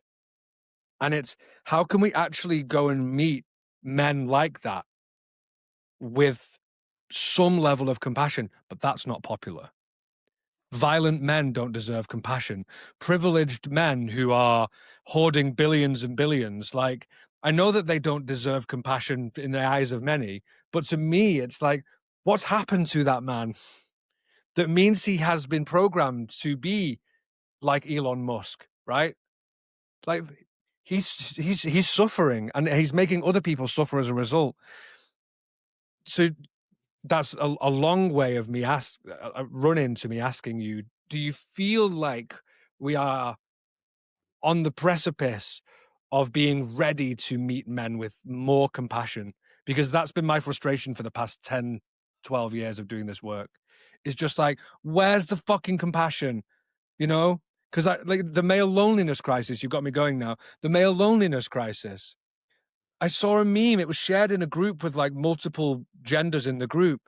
And it's, how can we actually go and meet men like that with some level of compassion? But that's not popular. Violent men don't deserve compassion. Privileged men who are hoarding billions and billions, like, I know that they don't deserve compassion in the eyes of many, but to me, it's like, what's happened to that man that means he has been programmed to be like Elon Musk, right? Like, he's suffering, and he's making other people suffer as a result. So that's a long way of me run into me asking you, do you feel like we are on the precipice of being ready to meet men with more compassion? Because that's been my frustration for the past 10, 12 years of doing this work. It's just like, where's the fucking compassion? You know? Because like the male loneliness crisis, you've got me going now. The male loneliness crisis. I saw a meme. It was shared in a group with like multiple genders in the group.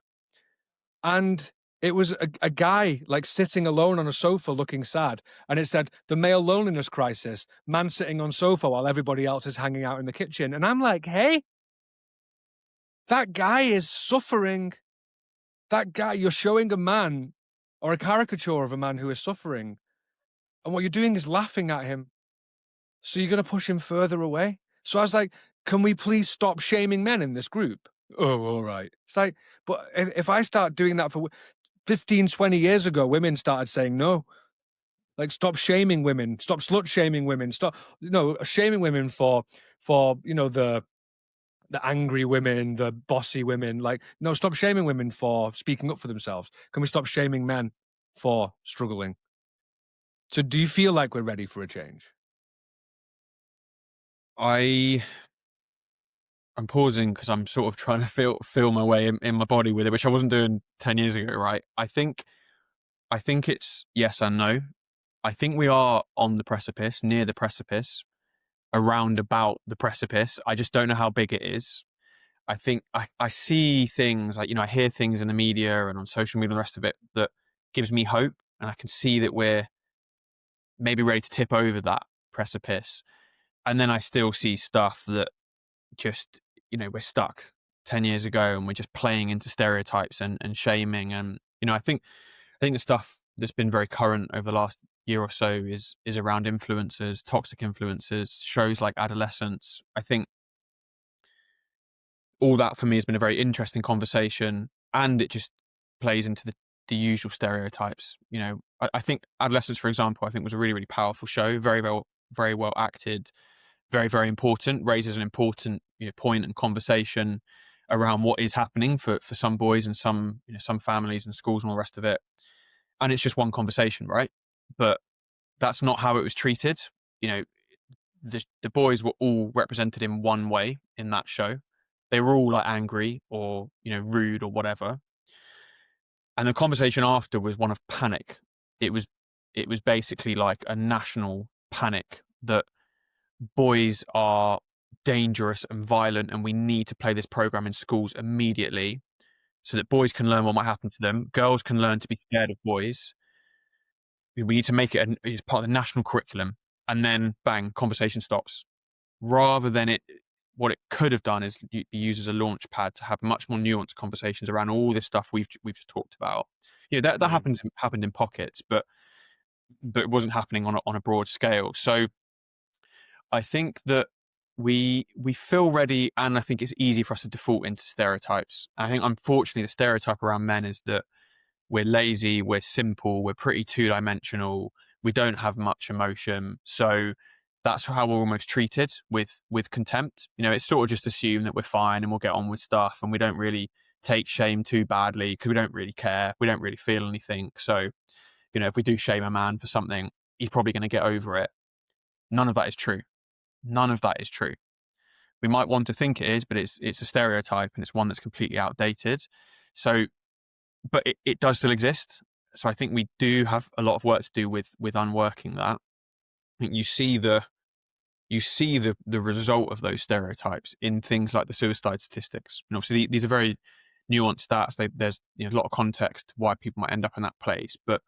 And it was a guy like sitting alone on a sofa looking sad. And it said, the male loneliness crisis, man sitting on sofa while everybody else is hanging out in the kitchen. And I'm like, hey, that guy is suffering. That guy, you're showing a man or a caricature of a man who is suffering. And what you're doing is laughing at him. So you're going to push him further away. So I was like, can we please stop shaming men in this group? Oh, all right. It's like, but if I start doing that for 15, 20 years ago, women started saying no. Like, stop shaming women, stop slut shaming women, stop, shaming women for, the angry women, the bossy women. Like, no, stop shaming women for speaking up for themselves. Can we stop shaming men for struggling? So do you feel like we're ready for a change? I'm pausing because I'm sort of trying to feel my way in my body with it, which I wasn't doing 10 years ago, right? I think it's yes and no. I think we are on the precipice, near the precipice, around about the precipice. I just don't know how big it is. I think I see things like, I hear things in the media and on social media and the rest of it that gives me hope. And I can see that we're maybe ready to tip over that precipice. And then I still see stuff that just, we're stuck 10 years ago and we're just playing into stereotypes and shaming. And, I think the stuff that's been very current over the last year or so is around influencers, toxic influencers, shows like Adolescence. I think all that for me has been a very interesting conversation, and it just plays into the usual stereotypes. I think Adolescence, for example, I think was a really, really powerful show, very well acted, very, very important, raises an important point and conversation around what is happening for some boys and some families and schools and all the rest of it. And it's just one conversation, right? But that's not how it was treated. the boys were all represented in one way in that show. They were all like angry or, rude or whatever. And the conversation after was one of panic. It was basically like a national panic that boys are dangerous and violent, and we need to play this program in schools immediately so that boys can learn what might happen to them. Girls can learn to be scared of boys. We need to make it as part of the national curriculum. And then bang, conversation stops. Rather than what it could have done is be used as a launch pad to have much more nuanced conversations around all this stuff we've just talked about. That happened in pockets, but it wasn't happening on a broad scale. So I think that we feel ready, and I think it's easy for us to default into stereotypes. I think, unfortunately, the stereotype around men is that we're lazy, we're simple, we're pretty two-dimensional, we don't have much emotion. So that's how we're almost treated with contempt. It's sort of just assumed that we're fine and we'll get on with stuff, and we don't really take shame too badly because we don't really care. We don't really feel anything. So, if we do shame a man for something, he's probably going to get over it. None of that is true. None of that is true. We might want to think it is, but it's a stereotype, and it's one that's completely outdated. So, but it does still exist. So I think we do have a lot of work to do with unworking that. I think you see the result of those stereotypes in things like the suicide statistics. And obviously these are very nuanced stats. There's a lot of context to why people might end up in that place, but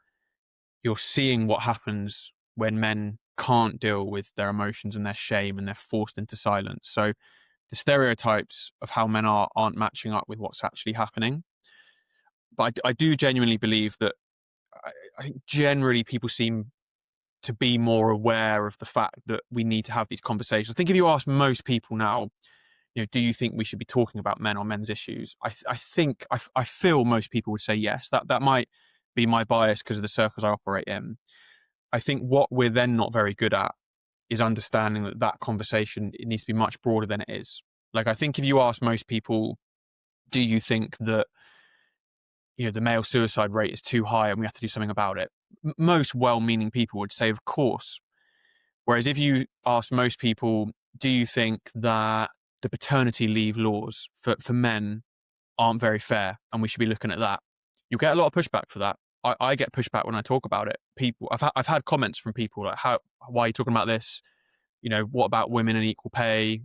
you're seeing what happens when men can't deal with their emotions and their shame, and they're forced into silence. So the stereotypes of how men aren't matching up with what's actually happening. But I do genuinely believe that I think generally people seem to be more aware of the fact that we need to have these conversations. I think if you ask most people now, do you think we should be talking about men or men's issues? I feel most people would say yes. That might be my bias because of the circles I operate in. I think what we're then not very good at is understanding that conversation, it needs to be much broader than it is. Like, I think if you ask most people, do you think that the male suicide rate is too high and we have to do something about it, most well-meaning people would say, of course. Whereas if you ask most people, do you think that the paternity leave laws for men aren't very fair and we should be looking at that, you'll get a lot of pushback for that. I get pushback when I talk about it. I've had comments from people like, why are you talking about this? What about women and equal pay?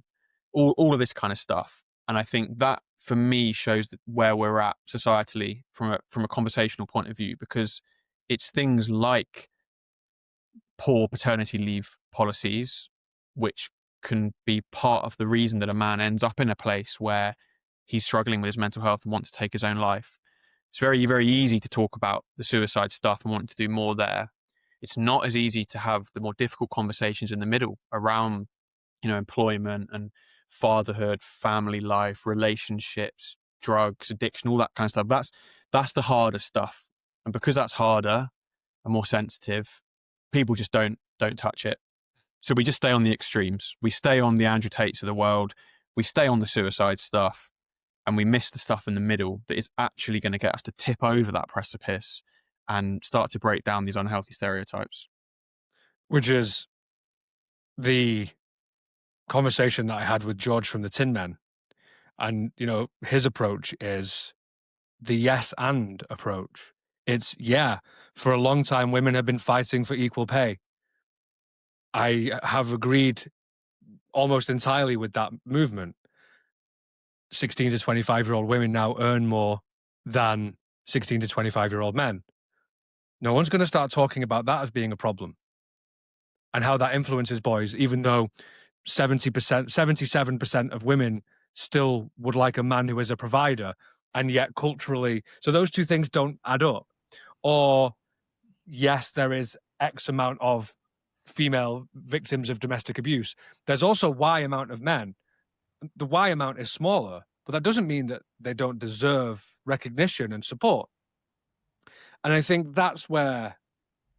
All of this kind of stuff. And I think that, for me, shows where we're at societally from a conversational point of view, because it's things like poor paternity leave policies, which can be part of the reason that a man ends up in a place where he's struggling with his mental health and wants to take his own life. It's very, very easy to talk about the suicide stuff and wanting to do more there. It's not as easy to have the more difficult conversations in the middle around, employment and fatherhood, family life, relationships, drugs, addiction, all that kind of stuff. That's the harder stuff. And because that's harder and more sensitive, people just don't touch it. So we just stay on the extremes. We stay on the Andrew Tates of the world. We stay on the suicide stuff, and we miss the stuff in the middle that is actually going to get us to tip over that precipice and start to break down these unhealthy stereotypes. Which is the conversation that I had with George from the Tin Men. And, his approach is the yes and approach. It's, for a long time, women have been fighting for equal pay. I have agreed almost entirely with that movement. 16 to 25-year-old women now earn more than 16 to 25-year-old men. No one's going to start talking about that as being a problem and how that influences boys, even though 77% of women still would like a man who is a provider, and yet culturally, so those two things don't add up. Or, yes, there is X amount of female victims of domestic abuse. There's also Y amount of men. The Y amount is smaller, but that doesn't mean that they don't deserve recognition and support. And I think that's where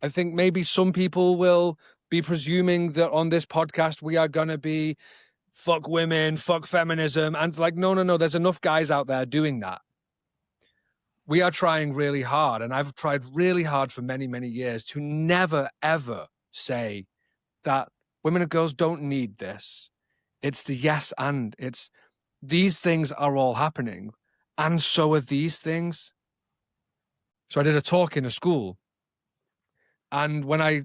I think maybe some people will be presuming that on this podcast we are going to be fuck women, fuck feminism, and like, no, there's enough guys out there doing that. We are trying really hard, and I've tried really hard for many, many years to never, ever say that women and girls don't need this. It's the yes and. It's these things are all happening, and so are these things. So I did a talk in a school, and when I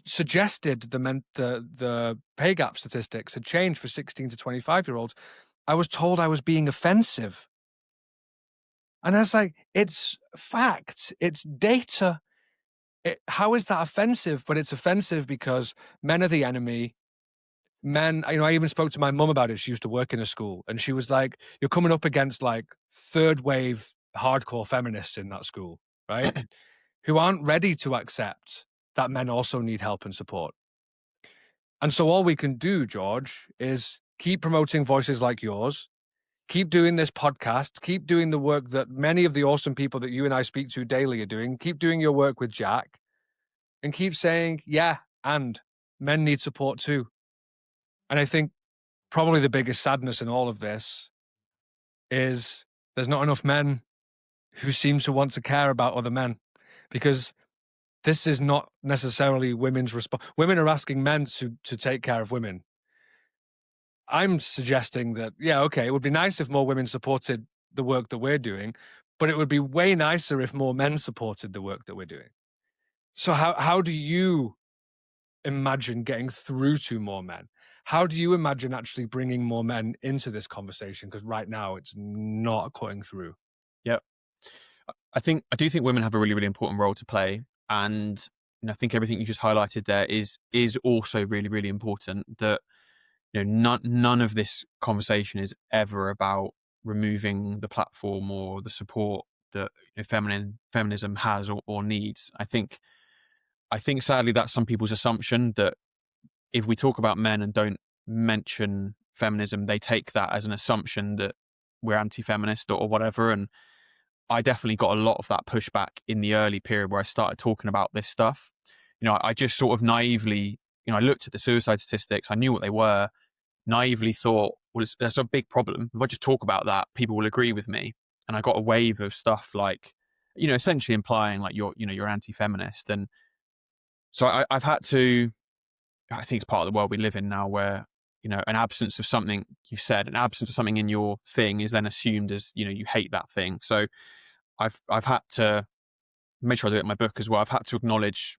suggested the pay gap statistics had changed for 16 to 25-year-olds, I was told I was being offensive. And I was like, it's fact, it's data. How is that offensive? But it's offensive because men are the enemy. Men, I even spoke to my mum about it. She used to work in a school, and she was like, you're coming up against like third wave hardcore feminists in that school, right? Who aren't ready to accept that men also need help and support. And so all we can do, George, is keep promoting voices like yours, keep doing this podcast, keep doing the work that many of the awesome people that you and I speak to daily are doing, keep doing your work with Jack, and keep saying, yeah, and men need support too. And I think probably the biggest sadness in all of this is there's not enough men who seem to want to care about other men, because this is not necessarily women's response. Women are asking men to take care of women. I'm suggesting that, yeah, okay, it would be nice if more women supported the work that we're doing, but it would be way nicer if more men supported the work that we're doing. So how do you imagine getting through to more men? How do you imagine actually bringing more men into this conversation? Because right now it's not cutting through. Yeah. I do think women have a really, really important role to play. And I think everything you just highlighted there is also really, really important. That none of this conversation is ever about removing the platform or the support that feminism has or needs. I think sadly that's some people's assumption, that if we talk about men and don't mention feminism, they take that as an assumption that we're anti-feminist or whatever. And I definitely got a lot of that pushback in the early period where I started talking about this stuff. I just sort of naively, I looked at the suicide statistics, I knew what they were, naively thought, well, that's a big problem. If I just talk about that, people will agree with me. And I got a wave of stuff like, essentially implying like you're anti-feminist. And so I've had to, I think it's part of the world we live in now where, an absence of something you said, an absence of something in your thing is then assumed as, you hate that thing. So I've had to make sure I do it in my book as well. I've had to acknowledge,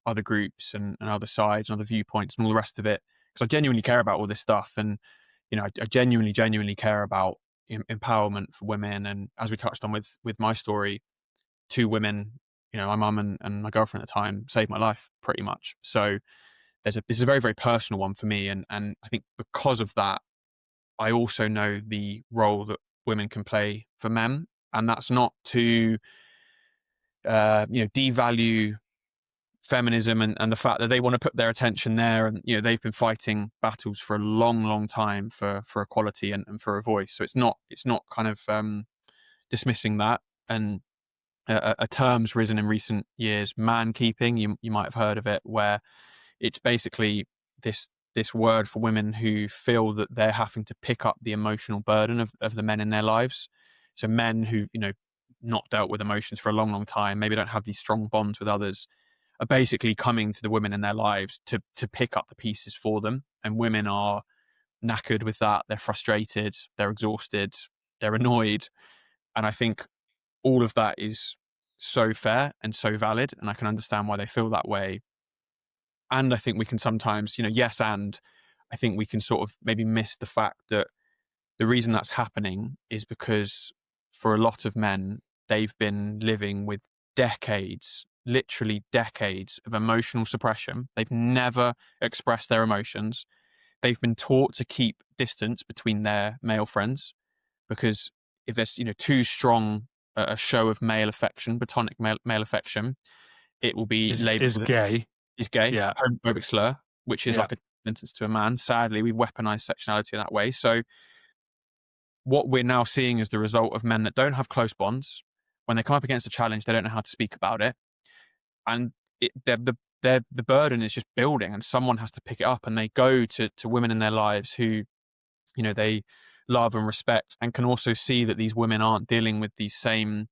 other groups and other sides and other viewpoints and all the rest of it, because I genuinely care about all this stuff. And, I genuinely care about empowerment for women. And as we touched on with my story, two women, my mum and my girlfriend at the time saved my life pretty much. So this is a very, very personal one for me. And I think because of that, I also know the role that women can play for men. And that's not to, devalue feminism and the fact that they want to put their attention there. And, they've been fighting battles for a long, long time for equality and for a voice. So it's not kind of dismissing that. And a term's risen in recent years, man keeping, you might have heard of it, where it's basically this word for women who feel that they're having to pick up the emotional burden of the men in their lives. So men who, not dealt with emotions for a long, long time, maybe don't have these strong bonds with others, are basically coming to the women in their lives to pick up the pieces for them. And women are knackered with that. They're frustrated, they're exhausted, they're annoyed. And I think all of that is so fair and so valid. And I can understand why they feel that way. And I think we can sometimes, yes, and I think we can sort of maybe miss the fact that the reason that's happening is because for a lot of men, they've been living with decades, literally decades of emotional suppression. They've never expressed their emotions. They've been taught to keep distance between their male friends, because if there's, too strong a show of male affection, platonic male affection, it will be labeled Is gay. is gay, Yeah. homophobic slur, which is like a sentence to a man. Sadly, we've weaponized sexuality in that way. So what we're now seeing is the result of men that don't have close bonds. When they come up against a challenge, they don't know how to speak about it. And the burden is just building, and someone has to pick it up. And they go to women in their lives who, they love and respect, and can also see that these women aren't dealing with these same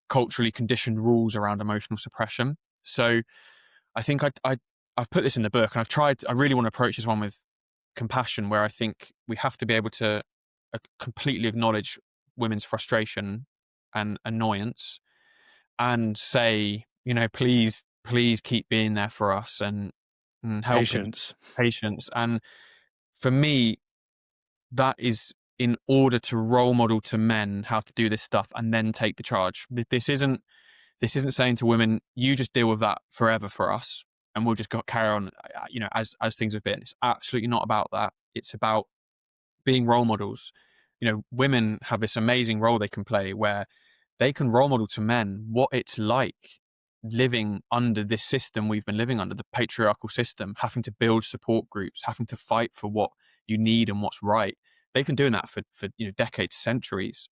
culturally conditioned rules around emotional suppression. So I think I've put this in the book, and I really want to approach this one with compassion, where I think we have to be able to completely acknowledge women's frustration and annoyance, and say, please keep being there for us, and helping, Patience. patience. And for me, that is in order to role model to men how to do this stuff and then take the charge. This isn't saying to women, you just deal with that forever for us, and we'll just carry on, as things have been. It's absolutely not about that. It's about being role models. Women have this amazing role they can play, where they can role model to men what it's like living under this system we've been living under, the patriarchal system, having to build support groups, having to fight for what you need and what's right. They've been doing that for decades, centuries.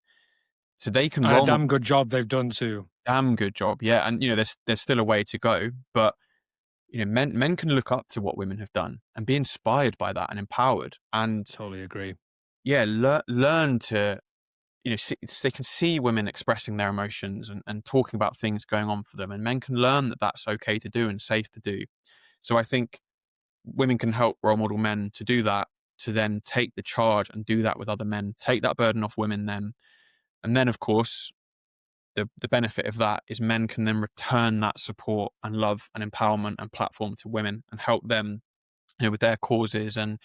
So they can And a role model. damn good job they've done too. Damn good job, yeah. And there's still a way to go, but men can look up to what women have done and be inspired by that and empowered. And Totally agree. yeah, learn to they can see women expressing their emotions and talking about things going on for them, and men can learn that that's okay to do and safe to do. So I think women can help role model men to do that, to then take the charge and do that with other men, take that burden off women then. And then, of course, the benefit of that is men can then return that support and love and empowerment and platform to women and help them, with their causes and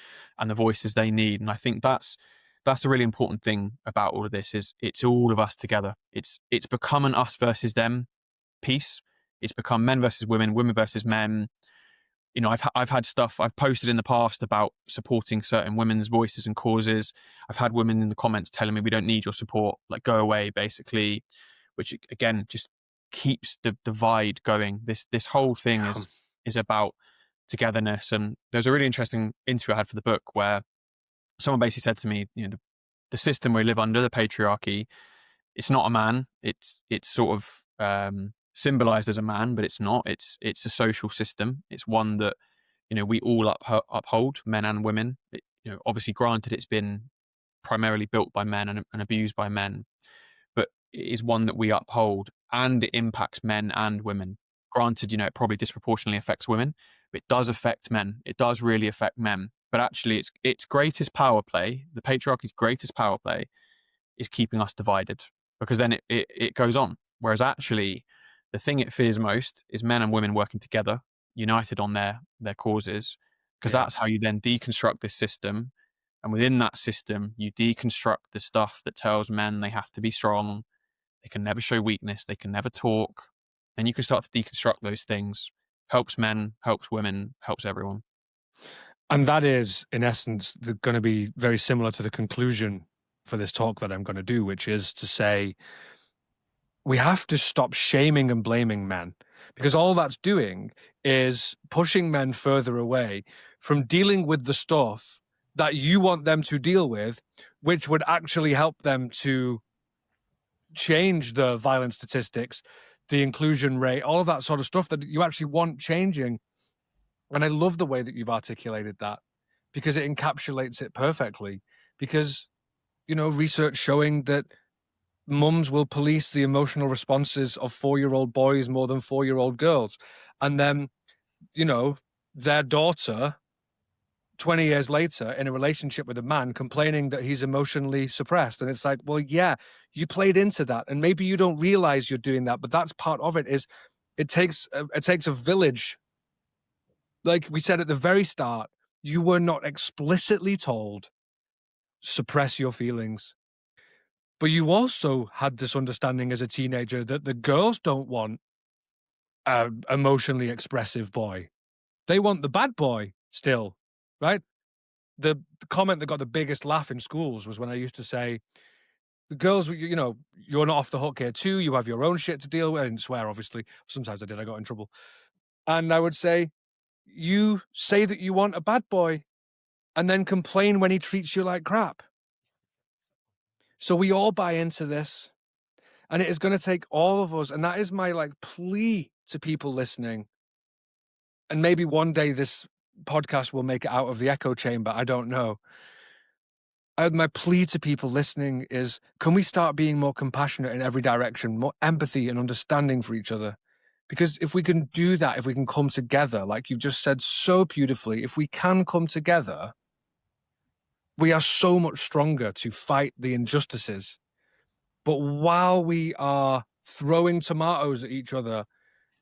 the voices they need. And I think that's a really important thing about all of this, is it's all of us together. It's become an us versus them piece. It's become men versus women, women versus men. I've had stuff I've posted in the past about supporting certain women's voices and causes. I've had women in the comments telling me, we don't need your support, like, go away, basically, which again just keeps the divide going. This whole thing is about togetherness. And there's a really interesting interview I had for the book where someone basically said to me, the system we live under, the patriarchy, it's not a man. It's sort of symbolized as a man, but it's not. It's a social system. It's one that we all uphold, men and women. Obviously, granted, it's been primarily built by men and abused by men, but it is one that we uphold, and it impacts men and women. Granted, it probably disproportionately affects women, but it does affect men. It does really affect men. But actually, its greatest power play, the patriarchy's greatest power play, is keeping us divided, because then it goes on. Whereas actually, the thing it fears most is men and women working together, united on their causes, because that's how you then deconstruct this system. And within that system, you deconstruct the stuff that tells men they have to be strong, they can never show weakness, they can never talk. And you can start to deconstruct those things. Helps men, helps women, helps everyone. And that is, in essence, going to be very similar to the conclusion for this talk that I'm going to do, which is to say, we have to stop shaming and blaming men, because all that's doing is pushing men further away from dealing with the stuff that you want them to deal with, which would actually help them to change the violence statistics, the inclusion rate, all of that sort of stuff that you actually want changing. And I love the way that you've articulated that, because it encapsulates it perfectly. Because, research showing that mums will police the emotional responses of 4-year-old boys more than 4-year-old girls. And then, their daughter, 20 years later, in a relationship with a man, complaining that he's emotionally suppressed. And it's like, well, yeah, you played into that. And maybe you don't realize you're doing that, but that's part of it. Is it takes a village. Like we said at the very start, you were not explicitly told, suppress your feelings. But you also had this understanding as a teenager that the girls don't want an emotionally expressive boy. They want the bad boy still, right? The comment that got the biggest laugh in schools was when I used to say, the girls, you're not off the hook here too. You have your own shit to deal with. I didn't swear, obviously. Sometimes I did. I got in trouble. And I would say, you say that you want a bad boy and then complain when he treats you like crap. So we all buy into this, and it is going to take all of us. And that is my plea to people listening. And maybe one day this podcast will make it out of the echo chamber. I don't know. My plea to people listening is, can we start being more compassionate in every direction, more empathy and understanding for each other? Because if we can do that, if we can come together, like you've just said so beautifully, if we can come together, we are so much stronger to fight the injustices. But while we are throwing tomatoes at each other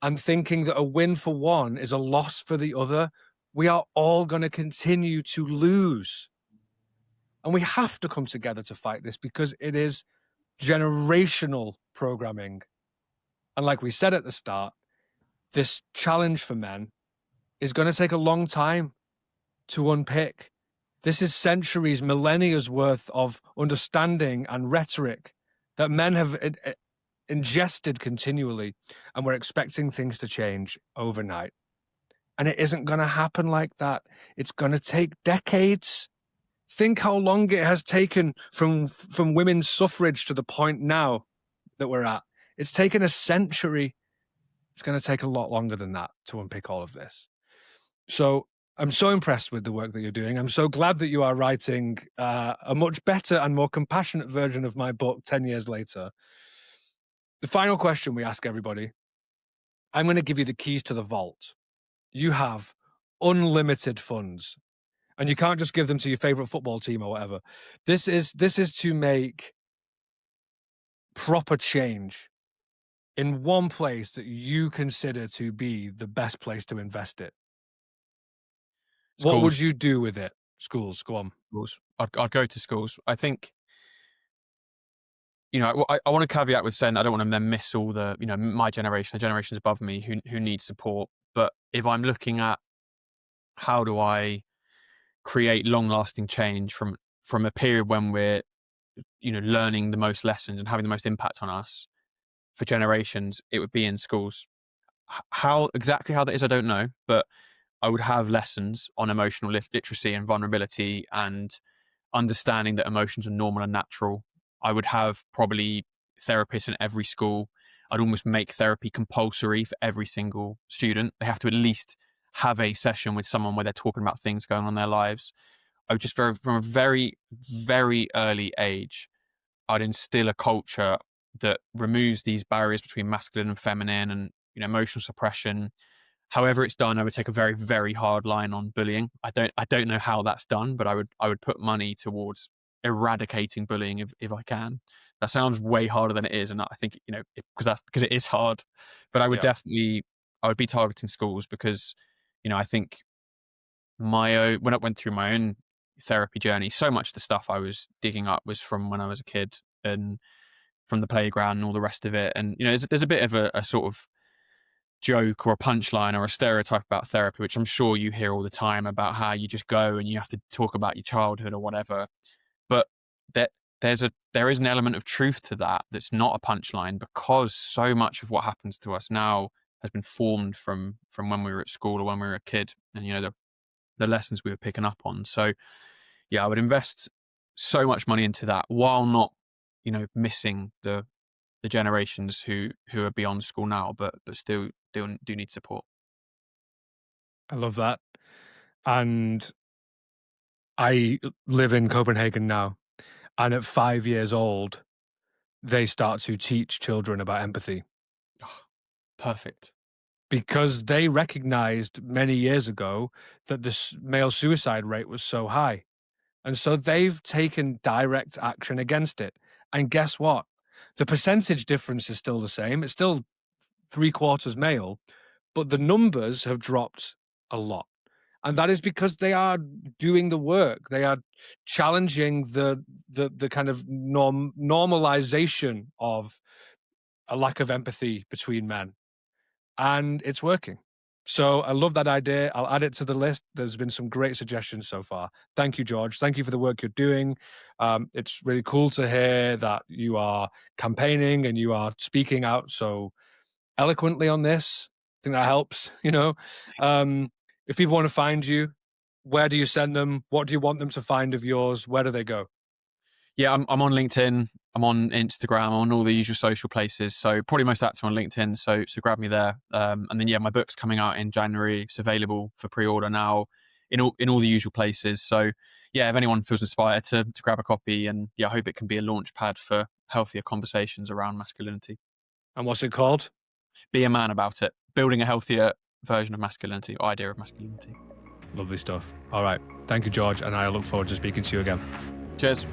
and thinking that a win for one is a loss for the other, we are all going to continue to lose. And we have to come together to fight this because it is generational programming. And like we said at the start, this challenge for men is going to take a long time to unpick. This is centuries, millennia's worth of understanding and rhetoric that men have ingested continually, and we're expecting things to change overnight. And it isn't going to happen like that. It's going to take decades. Think how long it has taken from women's suffrage to the point now that we're at. It's taken a century. It's going to take a lot longer than that to unpick all of this. So I'm so impressed with the work that you're doing. I'm so glad that you are writing a much better and more compassionate version of my book 10 years later. The final question we ask everybody, I'm going to give you the keys to the vault. You have unlimited funds, and you can't just give them to your favorite football team or whatever. This is to make proper change in one place that you consider to be the best place to invest it. Schools. What would you do with it? Schools, go on. Schools. I'd go to schools. I think, I want to caveat with saying that I don't want to then miss all the, my generation, the generations above me who need support. But if I'm looking at how do I create long-lasting change from a period when we're, learning the most lessons and having the most impact on us for generations, it would be in schools. How that is, I don't know, but I would have lessons on emotional literacy and vulnerability and understanding that emotions are normal and natural. I would have probably therapists in every school. I'd almost make therapy compulsory for every single student. They have to at least have a session with someone where they're talking about things going on in their lives. I would just, from a very, very early age, I'd instill a culture that removes these barriers between masculine and feminine and emotional suppression. However it's done, I would take a very, very hard line on bullying. I don't know how that's done, but I would put money towards eradicating bullying if I can. That sounds way harder than it is, and I think because it is hard. But I would definitely be targeting schools because I think when I went through my own therapy journey, so much of the stuff I was digging up was from when I was a kid and from the playground and all the rest of it. And there's a bit of a sort of joke or a punchline or a stereotype about therapy, which I'm sure you hear all the time about how you just go and you have to talk about your childhood or whatever. But there is an element of truth to that that's not a punchline, because so much of what happens to us now has been formed from when we were at school or when we were a kid, and the lessons we were picking up on. So yeah, I would invest so much money into that while not missing the generations who are beyond school now, but still do need support. I love that. And I live in Copenhagen now, and at 5 years old, they start to teach children about empathy. Oh, perfect. Because they recognized many years ago that the male suicide rate was so high. And so they've taken direct action against it. And guess what? The percentage difference is still the same. It's still 3/4 male, but the numbers have dropped a lot. And that is because they are doing the work. They are challenging the kind of normalization of a lack of empathy between men. And it's working. So I love that idea. I'll add it to the list. There's been some great suggestions so far. Thank you, George. Thank you for the work you're doing. It's really cool to hear that you are campaigning and you are speaking out so eloquently on this. I think that helps, If people want to find you, where do you send them? What do you want them to find of yours? Where do they go? Yeah, I'm on LinkedIn. I'm on Instagram. I'm on all the usual social places. So probably most active on LinkedIn. So grab me there. And then my book's coming out in January. It's available for pre-order now in all the usual places. So yeah, if anyone feels inspired to grab a copy, and I hope it can be a launch pad for healthier conversations around masculinity. And what's it called? be a man about it. Building a healthier version of masculinity, or idea of masculinity. Lovely stuff. All right. Thank you, George, and I look forward to speaking to you again. Cheers.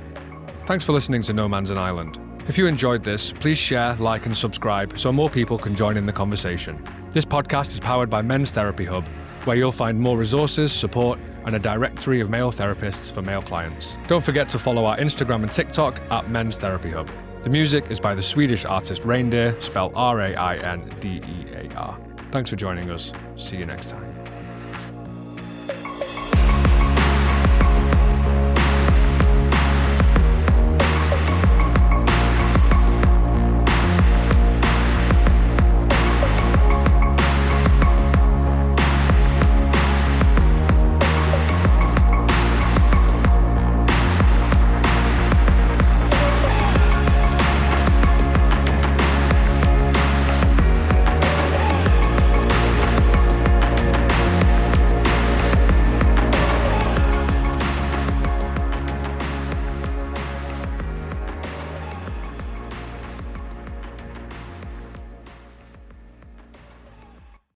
Thanks for listening to No Man's an Island. If you enjoyed this, please share, like, and subscribe so more people can join in the conversation. This podcast is powered by Men's Therapy Hub, where you'll find more resources, support, and a directory of male therapists for male clients. Don't forget to follow our Instagram and TikTok at Men's Therapy Hub. The music is by the Swedish artist Reindeer, spelled Raindear. Thanks for joining us. See you next time.